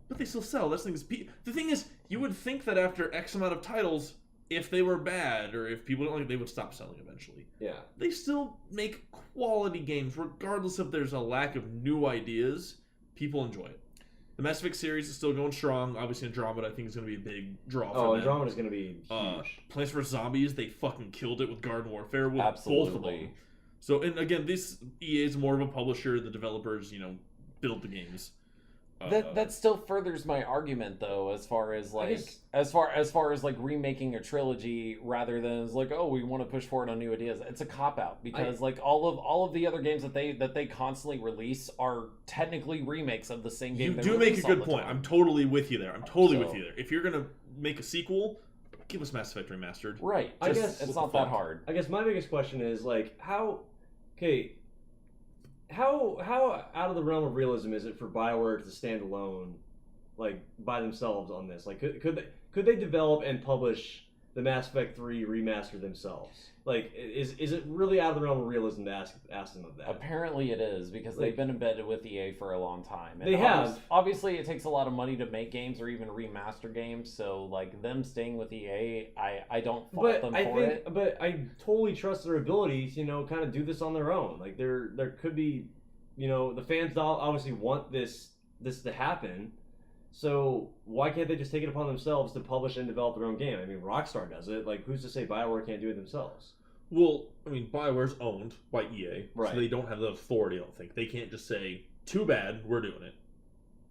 but they still sell. The thing is, you would think that after X amount of titles, if they were bad or if people don't like it, they would stop selling eventually. Yeah. They still make quality games, regardless if there's a lack of new ideas. People enjoy it. The Mass Effect series is still going strong. Obviously, Andromeda, I think, is going to be a big draw for them. Andromeda is going to be huge. Plants vs. Zombies, they fucking killed it with Garden Warfare with Absolutely. both of them. So, and again, this EA is more of a publisher. The developers, build the games. That still furthers my argument, though, as far as like guess- as far as like remaking a trilogy rather than as like, oh, we want to push forward on new ideas. It's a cop out because like all of the other games that they constantly release are technically remakes of the same game. You they do make a release all good the point. time. I'm totally with you there. I'm totally with So- you there. If you're gonna make a sequel, give us Mass Effect Remastered. Right. I Just- guess- it's what not the that fuck? hard. I guess my biggest question is like how out of the realm of realism is it for BioWare to stand alone, like by themselves on this? Like could they develop and publish the Mass Effect 3 remaster themselves? Like is it really out of the realm of realism to ask them of that? Apparently it is because they've been embedded with EA for a long time. They have. Obviously, it takes a lot of money to make games or even remaster games. So, like them staying with EA, I don't fault them for it. But I totally trust their ability to kind of do this on their own. Like there could be, the fans obviously want this to happen. So why can't they just take it upon themselves to publish and develop their own game? I mean, Rockstar does it. Like who's to say BioWare can't do it themselves? Well, I mean, BioWare's owned by EA, Right. so they don't have the authority, I don't think. They can't just say, too bad, we're doing it.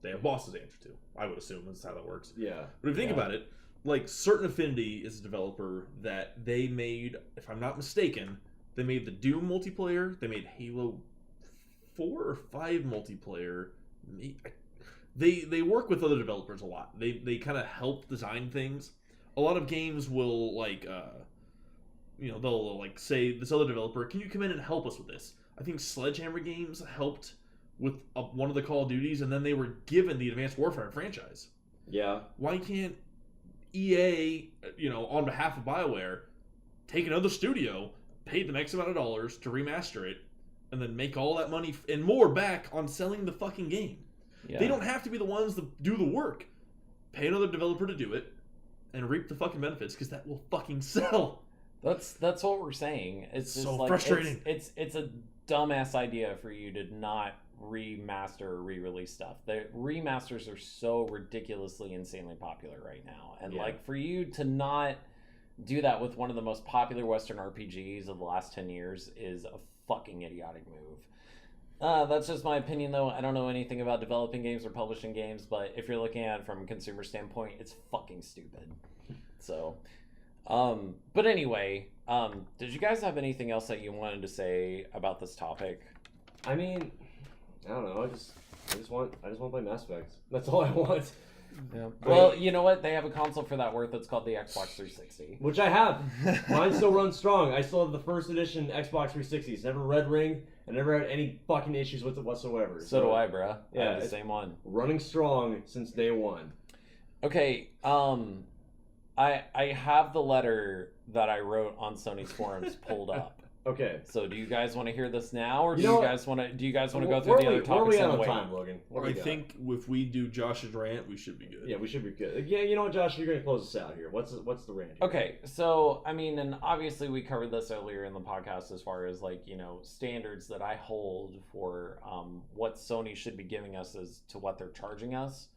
They have bosses to answer to. I would assume that's how that works. Yeah. But if you think Yeah. about it, like, Certain Affinity is a developer that they made, if I'm not mistaken, they made the Doom multiplayer, they made Halo 4 or 5 multiplayer. They work with other developers a lot. They kind of help design things. A lot of games will, they'll like say this other developer, can you come in and help us with this? I think Sledgehammer Games helped with one of the Call of Duties, and then they were given the Advanced Warfare franchise. Yeah. Why can't EA, on behalf of BioWare, take another studio, pay them X amount of dollars to remaster it, and then make all that money and more back on selling the fucking game? Yeah. They don't have to be the ones that do the work. Pay another developer to do it, and reap the fucking benefits, because that will fucking sell. That's what we're saying. It's just So like, frustrating. It's a dumbass idea for you to not remaster or re-release stuff. The remasters are so ridiculously insanely popular right now, and Yeah. like for you to not do that with one of the most popular Western RPGs of the last 10 years is a fucking idiotic move. That's just my opinion, though. I don't know anything about developing games or publishing games, but if you're looking at it from a consumer standpoint, it's fucking stupid. So, but anyway, did you guys have anything else that you wanted to say about this topic? I mean, I don't know. I just want to play Mass Effect. That's all I want. Yeah. Well, you know what? They have a console for that worth. It's called the Xbox 360. Which I have. Mine still runs strong. I still have the first edition Xbox 360. It's never red ring. I never had any fucking issues with it whatsoever. So do I, bruh. I Yeah, have the it's same one. Running strong since day one. Okay, I have the letter that I wrote on Sony's forums pulled up. Okay. So do you guys want to hear this now, or do You know you what? guys want to? Do you guys want to go Where through are the we- other where are we topics at on the on way? time, Logan? What do I we got? think if we do Josh's rant, we should be good. Yeah, we should be good. Yeah, you know what, Josh? You're gonna close us out here. What's the rant? Here? Okay, so I mean, and obviously we covered this earlier in the podcast as far as like standards that I hold for what Sony should be giving us as to what they're charging us.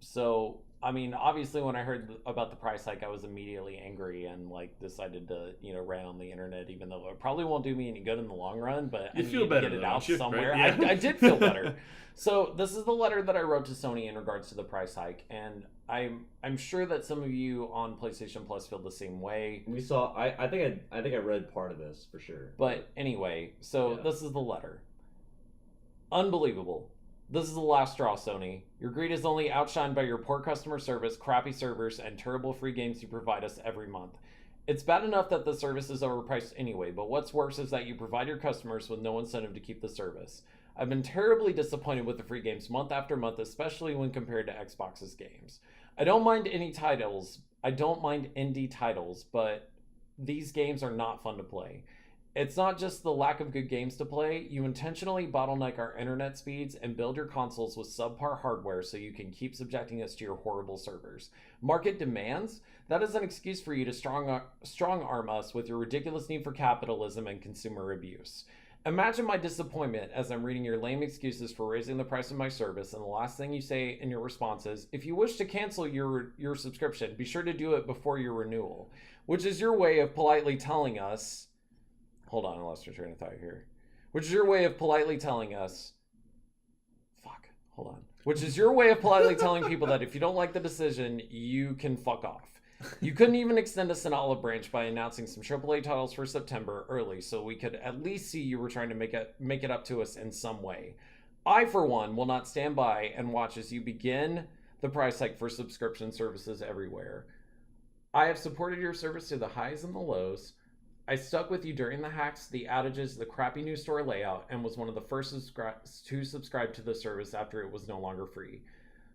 So I mean, obviously when I heard about the price hike, I was immediately angry and like decided to rant on the internet, even though it probably won't do me any good in the long run. But I You need feel to better get it though, out don't you? somewhere. Right? Yeah. I did feel better. So this is the letter that I wrote to Sony in regards to the price hike, and I'm sure that some of you on PlayStation Plus feel the same way. We saw. I think I read part of this for sure. But anyway, so Yeah. this is the letter. Unbelievable. This is the last straw, Sony. Your greed is only outshined by your poor customer service, crappy servers, and terrible free games you provide us every month. It's bad enough that the service is overpriced anyway, but what's worse is that you provide your customers with no incentive to keep the service. I've been terribly disappointed with the free games month after month, especially when compared to Xbox's games. I don't mind indie titles, but these games are not fun to play. It's not just the lack of good games to play. You intentionally bottleneck our internet speeds and build your consoles with subpar hardware so you can keep subjecting us to your horrible servers. Market demands? That is an excuse for you to strong arm us with your ridiculous need for capitalism and consumer abuse. Imagine my disappointment as I'm reading your lame excuses for raising the price of my service, and the last thing you say in your response is, if you wish to cancel your subscription, be sure to do it before your renewal, which is your way of politely telling us... Hold on, I lost your train of thought here. Which is your way of politely telling us... Fuck, hold on. Which is your way of politely telling people that if you don't like the decision, you can fuck off. You couldn't even extend us an olive branch by announcing some AAA titles for September early, so we could at least see you were trying to make it up to us in some way. I, for one, will not stand by and watch as you begin the price hike for subscription services everywhere. I have supported your service to the highs and the lows. I stuck with you during the hacks, the outages, the crappy new store layout, and was one of the first to subscribe to the service after it was no longer free.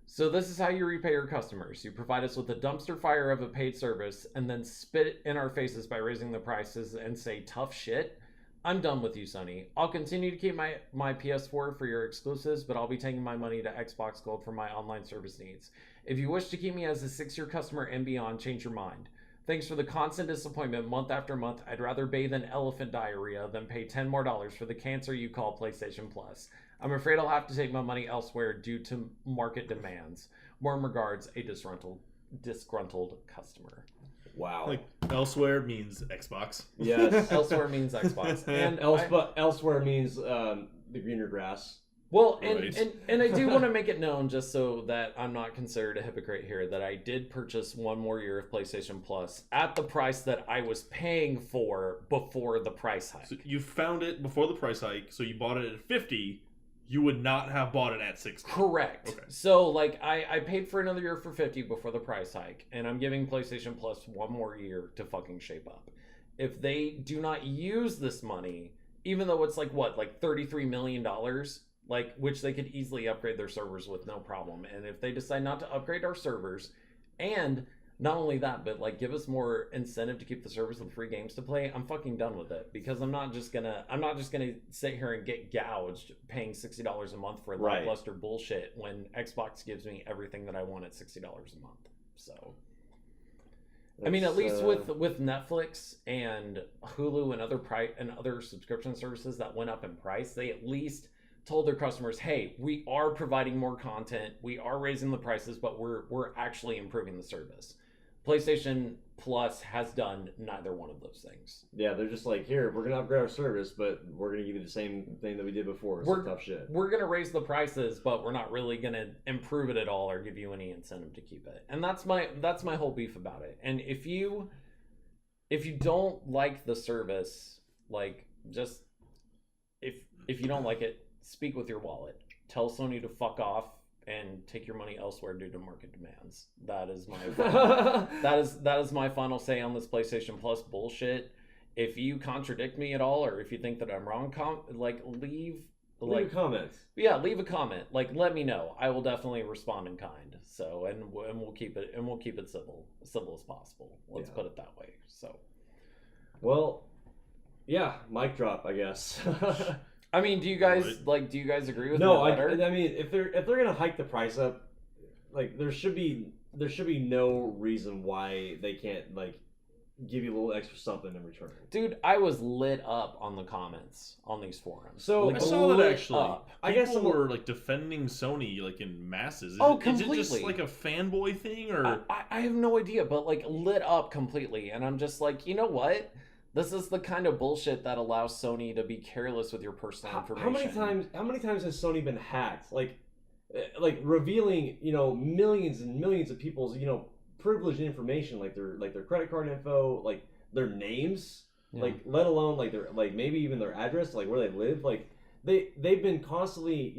So this is how you repay your customers. You provide us with a dumpster fire of a paid service and then spit in our faces by raising the prices and say tough shit? I'm done with you, Sony. I'll continue to keep my PS4 for your exclusives, but I'll be taking my money to Xbox Gold for my online service needs. If you wish to keep me as a 6-year customer and beyond, change your mind. Thanks for the constant disappointment month after month. I'd rather bathe in elephant diarrhea than pay $10 more for the cancer you call PlayStation Plus. I'm afraid I'll have to take my money elsewhere due to market demands. Warm regards, a disgruntled customer. Wow. Like, elsewhere means Xbox. Yes. Elsewhere means Xbox. And elsewhere means the greener grass. Well, Right. and I do want to make it known, just so that I'm not considered a hypocrite here, that I did purchase one more year of PlayStation Plus at the price that I was paying for before the price hike. So you found it before the price hike, so you bought it at 50. You would not have bought it at 60. Correct. Okay. So, like, I paid for another year for 50 before the price hike, and I'm giving PlayStation Plus one more year to fucking shape up. If they do not use this money, even though it's like $33 million, like, which they could easily upgrade their servers with no problem. And if they decide not to upgrade our servers, and not only that, but like give us more incentive to keep the servers with free games to play, I'm fucking done with it, because I'm not just gonna sit here and get gouged paying $60 a month for lackluster bullshit when Xbox gives me everything that I want at $60 a month. So I mean, at least with Netflix and Hulu and other subscription services that went up in price, they at least told their customers, hey, we are providing more content, we are raising the prices, but we're actually improving the service. PlayStation Plus has done neither one of those things. Yeah, they're just like, here, we're going to upgrade our service, but we're going to give you the same thing that we did before. It's tough shit. We're going to raise the prices, but we're not really going to improve it at all or give you any incentive to keep it. And that's my whole beef about it. And if you don't like the service, like, just if you don't like it, speak with your wallet. Tell Sony to fuck off and take your money elsewhere due to market demands. That is my that is my final say on this PlayStation Plus bullshit. If you contradict me at all, or if you think that I'm wrong, leave a comment. Yeah, leave a comment. Like, let me know. I will definitely respond in kind. So, and we'll keep it civil as possible. Let's put it that way. So, well, yeah, mic drop, I guess. I mean, do you guys agree with no, that? I mean, if they're gonna hike the price up, like there should be no reason why they can't like give you a little extra something in return. Dude, I was lit up on the comments on these forums. So like, I saw that actually. Up. I guess people were like defending Sony like in masses. Completely. Is it just like a fanboy thing, or I have no idea, but like lit up completely, and I'm just like, you know what? This is the kind of bullshit that allows Sony to be careless with your personal information. How many times has Sony been hacked? Like revealing, millions and millions of people's, privileged information, like their credit card info, like their names, like let alone like their maybe even their address, like where they live. Like they've been constantly,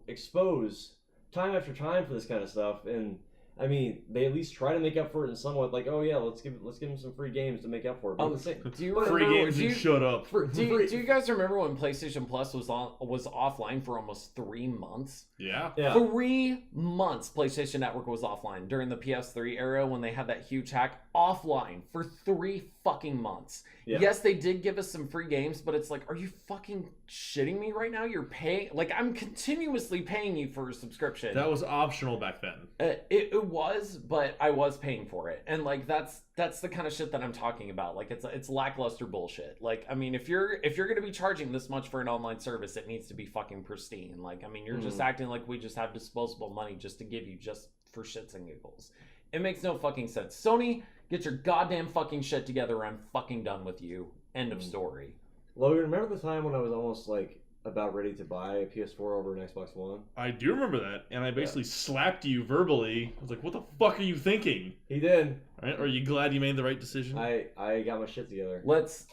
exposed time after time for this kind of stuff. And I mean, they at least try to make up for it in somewhat. Like, oh yeah, let's give them some free games to make up for it. But Do you Free remember? games and shut up. Do you guys remember when PlayStation Plus was offline for almost 3 months? Yeah. 3 months PlayStation Network was offline during the PS3 era when they had that huge hack. Offline for 3 fucking months. Yeah. Yes, they did give us some free games, but it's like, are you fucking shitting me right now? You're paying, like, I'm continuously paying you for a subscription. That was optional back then. It was, but I was paying for it, and like that's the kind of shit that I'm talking about. Like it's lackluster bullshit. Like, I mean, if you're gonna be charging this much for an online service, it needs to be fucking pristine. Like, I mean, you're just acting like we just have disposable money just to give you just for shits and giggles. It makes no fucking sense. Sony, get your goddamn fucking shit together, or I'm fucking done with you. End of story. Logan, remember the time when I was almost like about ready to buy a PS4 over an Xbox One? I do remember that, and I basically slapped you verbally. I was like, "What the fuck are you thinking?" He did. Right? Are you glad you made the right decision? I got my shit together.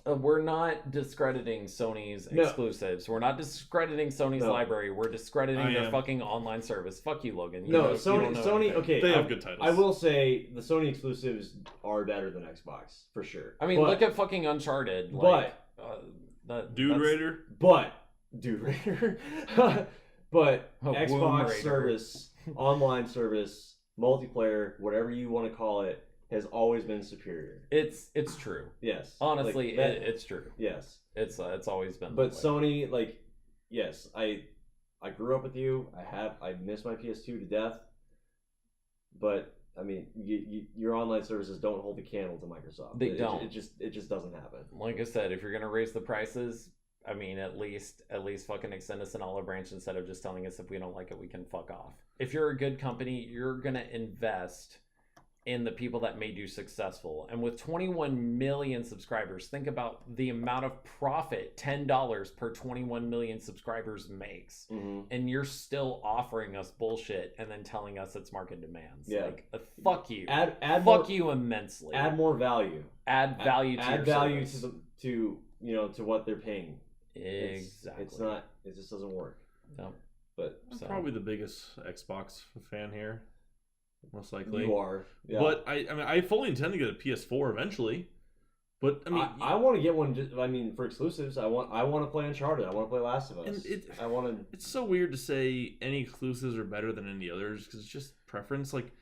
We're not discrediting Sony's exclusives. We're not discrediting Sony's library. We're discrediting their fucking online service. Fuck you, Logan. Sony. Okay, they have good titles. I will say the Sony exclusives are better than Xbox for sure. I mean, look at fucking Uncharted. Like, Dude Raider. Dude Raider. But Xbox Raider. service, online service, multiplayer, whatever you want to call it, has always been superior. It's true. Yes. Honestly, like it's true. Yes. It's always been. But Sony, like, yes, I grew up with you. I miss my PS2 to death. But I mean, your online services don't hold the candle to Microsoft. They don't. It just doesn't happen. Like I said, if you're gonna raise the prices, I mean, at least fucking extend us an olive branch instead of just telling us if we don't like it, we can fuck off. If you're a good company, you're gonna invest in the people that made you successful. And with 21 million subscribers, think about the amount of profit $10 per 21 million subscribers makes. Mm-hmm. And you're still offering us bullshit and then telling us it's market demands. Yeah. Like, fuck you. Add fuck more, you immensely. Add more value. Add value to add your value service. to to what they're paying. Exactly. It's not. It just doesn't work. No. But I'm probably the biggest Xbox fan here, most likely. You are. Yeah. But I mean, I fully intend to get a PS4 eventually. But I mean, I want to get one. For exclusives, I want to play Uncharted. I want to play Last of Us. And I want to. It's so weird to say any exclusives are better than any others because it's just preference. Like,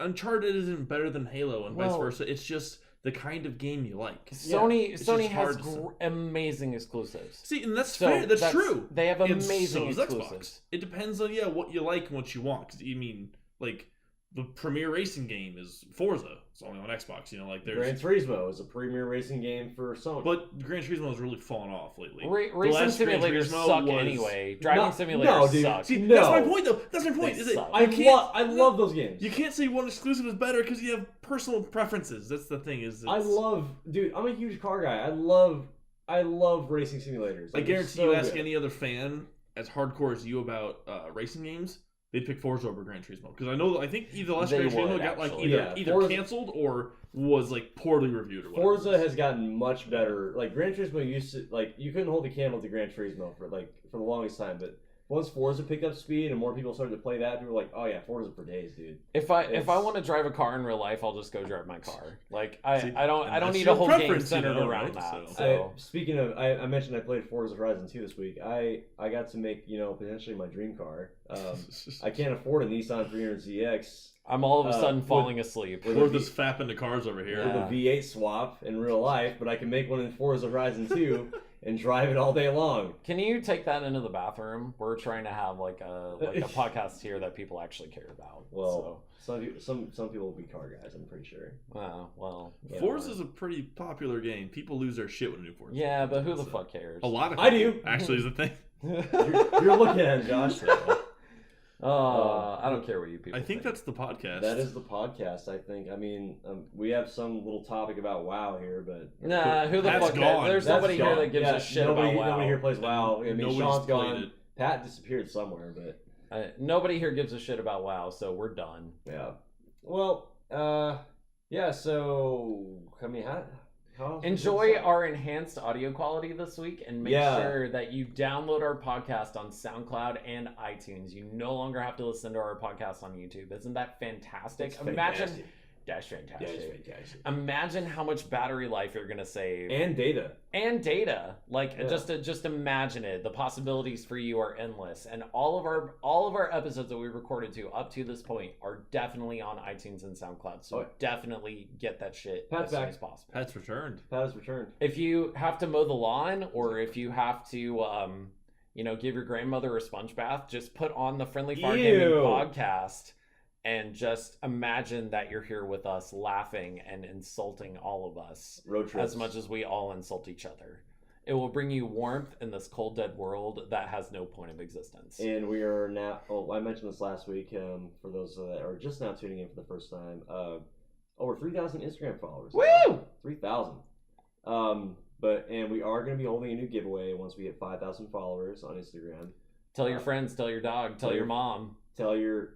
Uncharted isn't better than Halo, and vice versa. It's just the kind of game you like. Sony has amazing exclusives. See, and that's fair. That's true. They have amazing so exclusives. Xbox. It depends on what you like and what you want. Because you mean, like, the premier racing game is Forza. It's only on Xbox. Like, there's Gran Turismo is a premier racing game for Sony. But Gran Turismo has really fallen off lately. Racing simulators suck anyway. Driving simulators suck. See, that's my point, though. That's my point. I love those games. You can't say one exclusive is better because you have personal preferences. That's the thing. Dude, I'm a huge car guy. I love racing simulators. I guarantee you ask any other fan as hardcore as you about racing games, they'd pick Forza over Gran Turismo because I think either the last Gran Turismo got like either canceled or was like poorly reviewed or whatever. Forza has gotten much better. Like Gran Turismo used to, like, you couldn't hold a candle to Gran Turismo for the longest time, but once Forza picked up speed and more people started to play that, people were like, "Oh yeah, Forza for days, dude." If I want to drive a car in real life, I'll just go drive my car. Like I don't need a whole game centered around that. So speaking of, I mentioned I played Forza Horizon 2 this week. I got to make potentially my dream car. I can't afford a Nissan 300ZX. I'm all of a sudden falling asleep. We're just fapping the cars over here. With a V8 swap in real life, but I can make one in Forza Horizon 2 and drive it all day long. Can you take that into the bathroom? We're trying to have like a podcast here that people actually care about. Well, some people will be car guys, I'm pretty sure. Well, Forza's a pretty popular game. People lose their shit when a new Forza. Yeah, but who the fuck cares? A lot of people, I do. Actually, is the thing. You're looking at it, Josh. I don't care what you people think that's the podcast. That is the podcast, I think. I mean, we have some little topic about WoW here, but... Nah, who the fuck gone. There's nobody here that gives a shit about WoW. Nobody here plays WoW. I mean, Sean's gone. It. Pat disappeared somewhere, but... nobody here gives a shit about WoW, so we're done. Yeah. Well, yeah, so... I mean, Enjoy our enhanced audio quality this week, and make sure that you download our podcast on SoundCloud and iTunes. You no longer have to listen to our podcast on YouTube. Isn't that fantastic? Imagine. That's fantastic. Imagine how much battery life you're gonna save and data. Just imagine it. The possibilities for you are endless, and all of our episodes that we recorded up to this point are definitely on iTunes and SoundCloud. So definitely get that shit as soon as possible. Pat's returned. If you have to mow the lawn, or if you have to give your grandmother a sponge bath, just put on the Friendly Fire Gaming podcast. And just imagine that you're here with us, laughing and insulting all of us as much as we all insult each other. It will bring you warmth in this cold, dead world that has no point of existence. And we are now, I mentioned this last week, for those that are just now tuning in for the first time, over 3,000 Instagram followers. Woo! 3,000. And we are going to be holding a new giveaway once we hit 5,000 followers on Instagram. Tell your friends, tell your dog, tell your mom. Tell your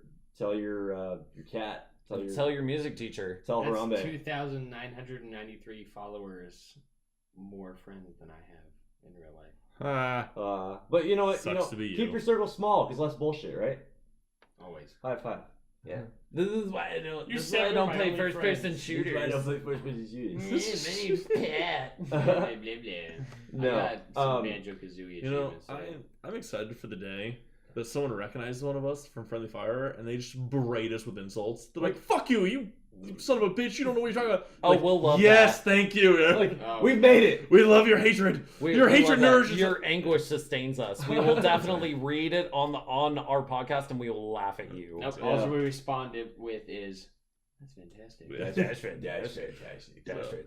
cat. Tell your music teacher. Tell Harambe. 2,993 followers more friends than I have in real life. But you know what? Sucks to be you. Keep your circle small, because less bullshit, right? Always. High five. Yeah. This is why I don't play first person shooters. This is why I don't play first person shooters. My name's Pat. Blah, blah, blah. No. I got some Banjo-Kazooie achievements. I'm excited for the day that someone recognizes one of us from Friendly Fire and they just berate us with insults. They're like, "Fuck you, you son of a bitch! You don't know what you're talking about." Oh, we'll love yes, that. Thank you. We've made it. We love your hatred. Your hatred nourishes. Your anguish sustains us. We will definitely read it on our podcast, and we will laugh at you. Nope, all we respond with is, "That's fantastic." That's fantastic.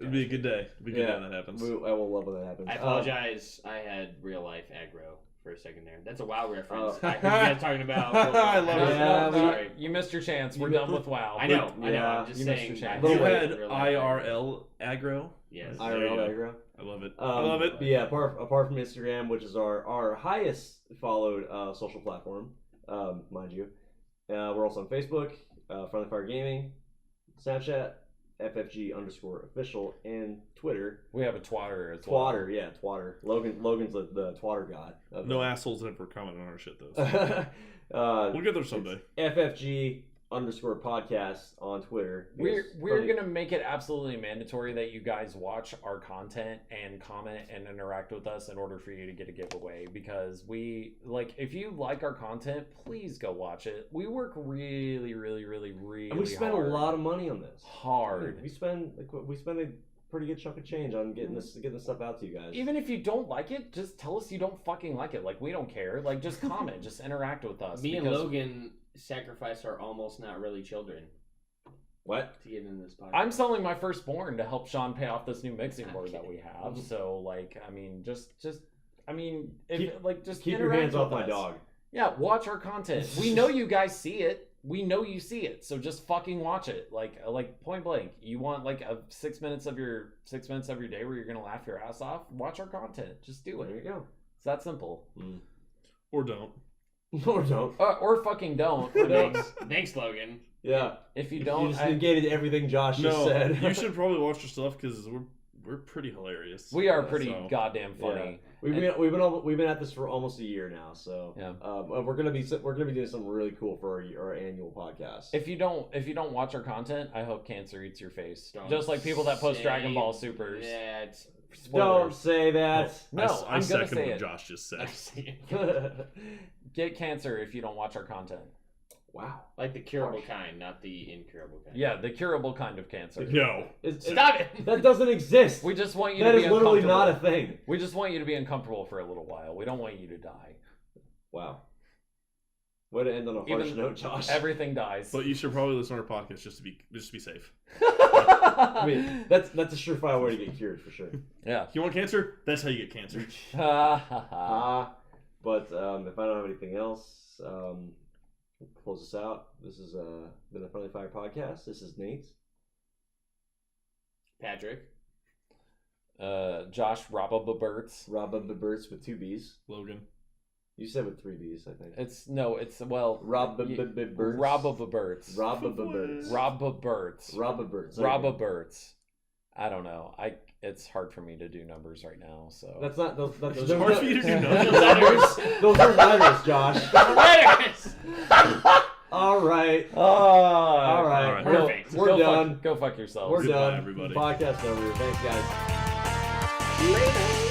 It'd be a good day. It'd be a good day when that happens. I will love when that happens. I apologize. I had real life aggro for a second there. That's a WoW reference. I heard you guys talking about. I love it. No, sorry. You missed your chance. We're done with WoW. I know. I'm just you saying. missed your chance. You I had real life IRL aggro. Yes. IRL aggro. I love it. I love it. But yeah, apart from Instagram, which is our highest followed social platform, mind you, we're also on Facebook, Friendly Fire Gaming, Snapchat, FFG_official, and Twitter. We have a twatter as well. Twatter. Logan's the twatter god. No assholes ever comment on our shit though. So. We'll get there someday. FFG_podcast on Twitter. We're gonna make it absolutely mandatory that you guys watch our content and comment and interact with us in order for you to get a giveaway, because if you like our content, please go watch it. We work really and we spend hard. a lot of money on this. Hard. We spend a pretty good chunk of change on getting this stuff out to you guys. Even if you don't like it, just tell us you don't fucking like it. We don't care. Just comment, just interact with us. Me and Logan sacrificed our almost not really children. What? To get in this podcast. I'm selling my firstborn to help Sean pay off this new mixing board that we have. So just keep your hands off my dog. Yeah, watch our content. We know you guys see it. We know you see it, so just fucking watch it. Like point blank. You want a 6 minutes of your day where you're gonna laugh your ass off? Watch our content. Just do it. There you go. It's that simple. Or don't. Or don't. Or fucking don't. Thanks, Logan. Yeah. If you don't, you just negated everything Josh just said. You should probably watch your stuff because we're pretty hilarious. We are pretty goddamn funny. Yeah. We've been at this for almost a year now, so yeah. We're gonna be doing something really cool for our annual podcast. If you don't watch our content, I hope cancer eats your face. Just like people that post Dragon Ball Supers. Yeah, don't say that. No, I I'm gonna second say what it. Josh just said. Get cancer if you don't watch our content. Wow. Like the curable kind, not the incurable kind. Yeah, the curable kind of cancer. No. Stop it! That doesn't exist. We just want you that to be is literally uncomfortable. not a thing. We just want you to be uncomfortable for a little while. We don't want you to die. Wow. Way to end on a harsh note, Josh. Everything dies. But you should probably listen to our podcast just to be safe. I mean, that's a surefire way to get cured for sure. Yeah. You want cancer? That's how you get cancer. But if I don't have anything else, we'll close this out. This has been the Friendly Fire Podcast. This is Nate. Patrick. Josh Robaberts. Robaberts with 2 B's. Logan. You said with 3 B's, I think. Robaberts. Robaberts. Robaberts. I don't know. it's hard for me to do numbers right now. So That's not those. It's hard for you to do Those are letters, Josh. Letters. All right. all right. Perfect. We're done. Go fuck yourselves. We're Goodbye, done. everybody. Podcast over. Thanks, guys. Later.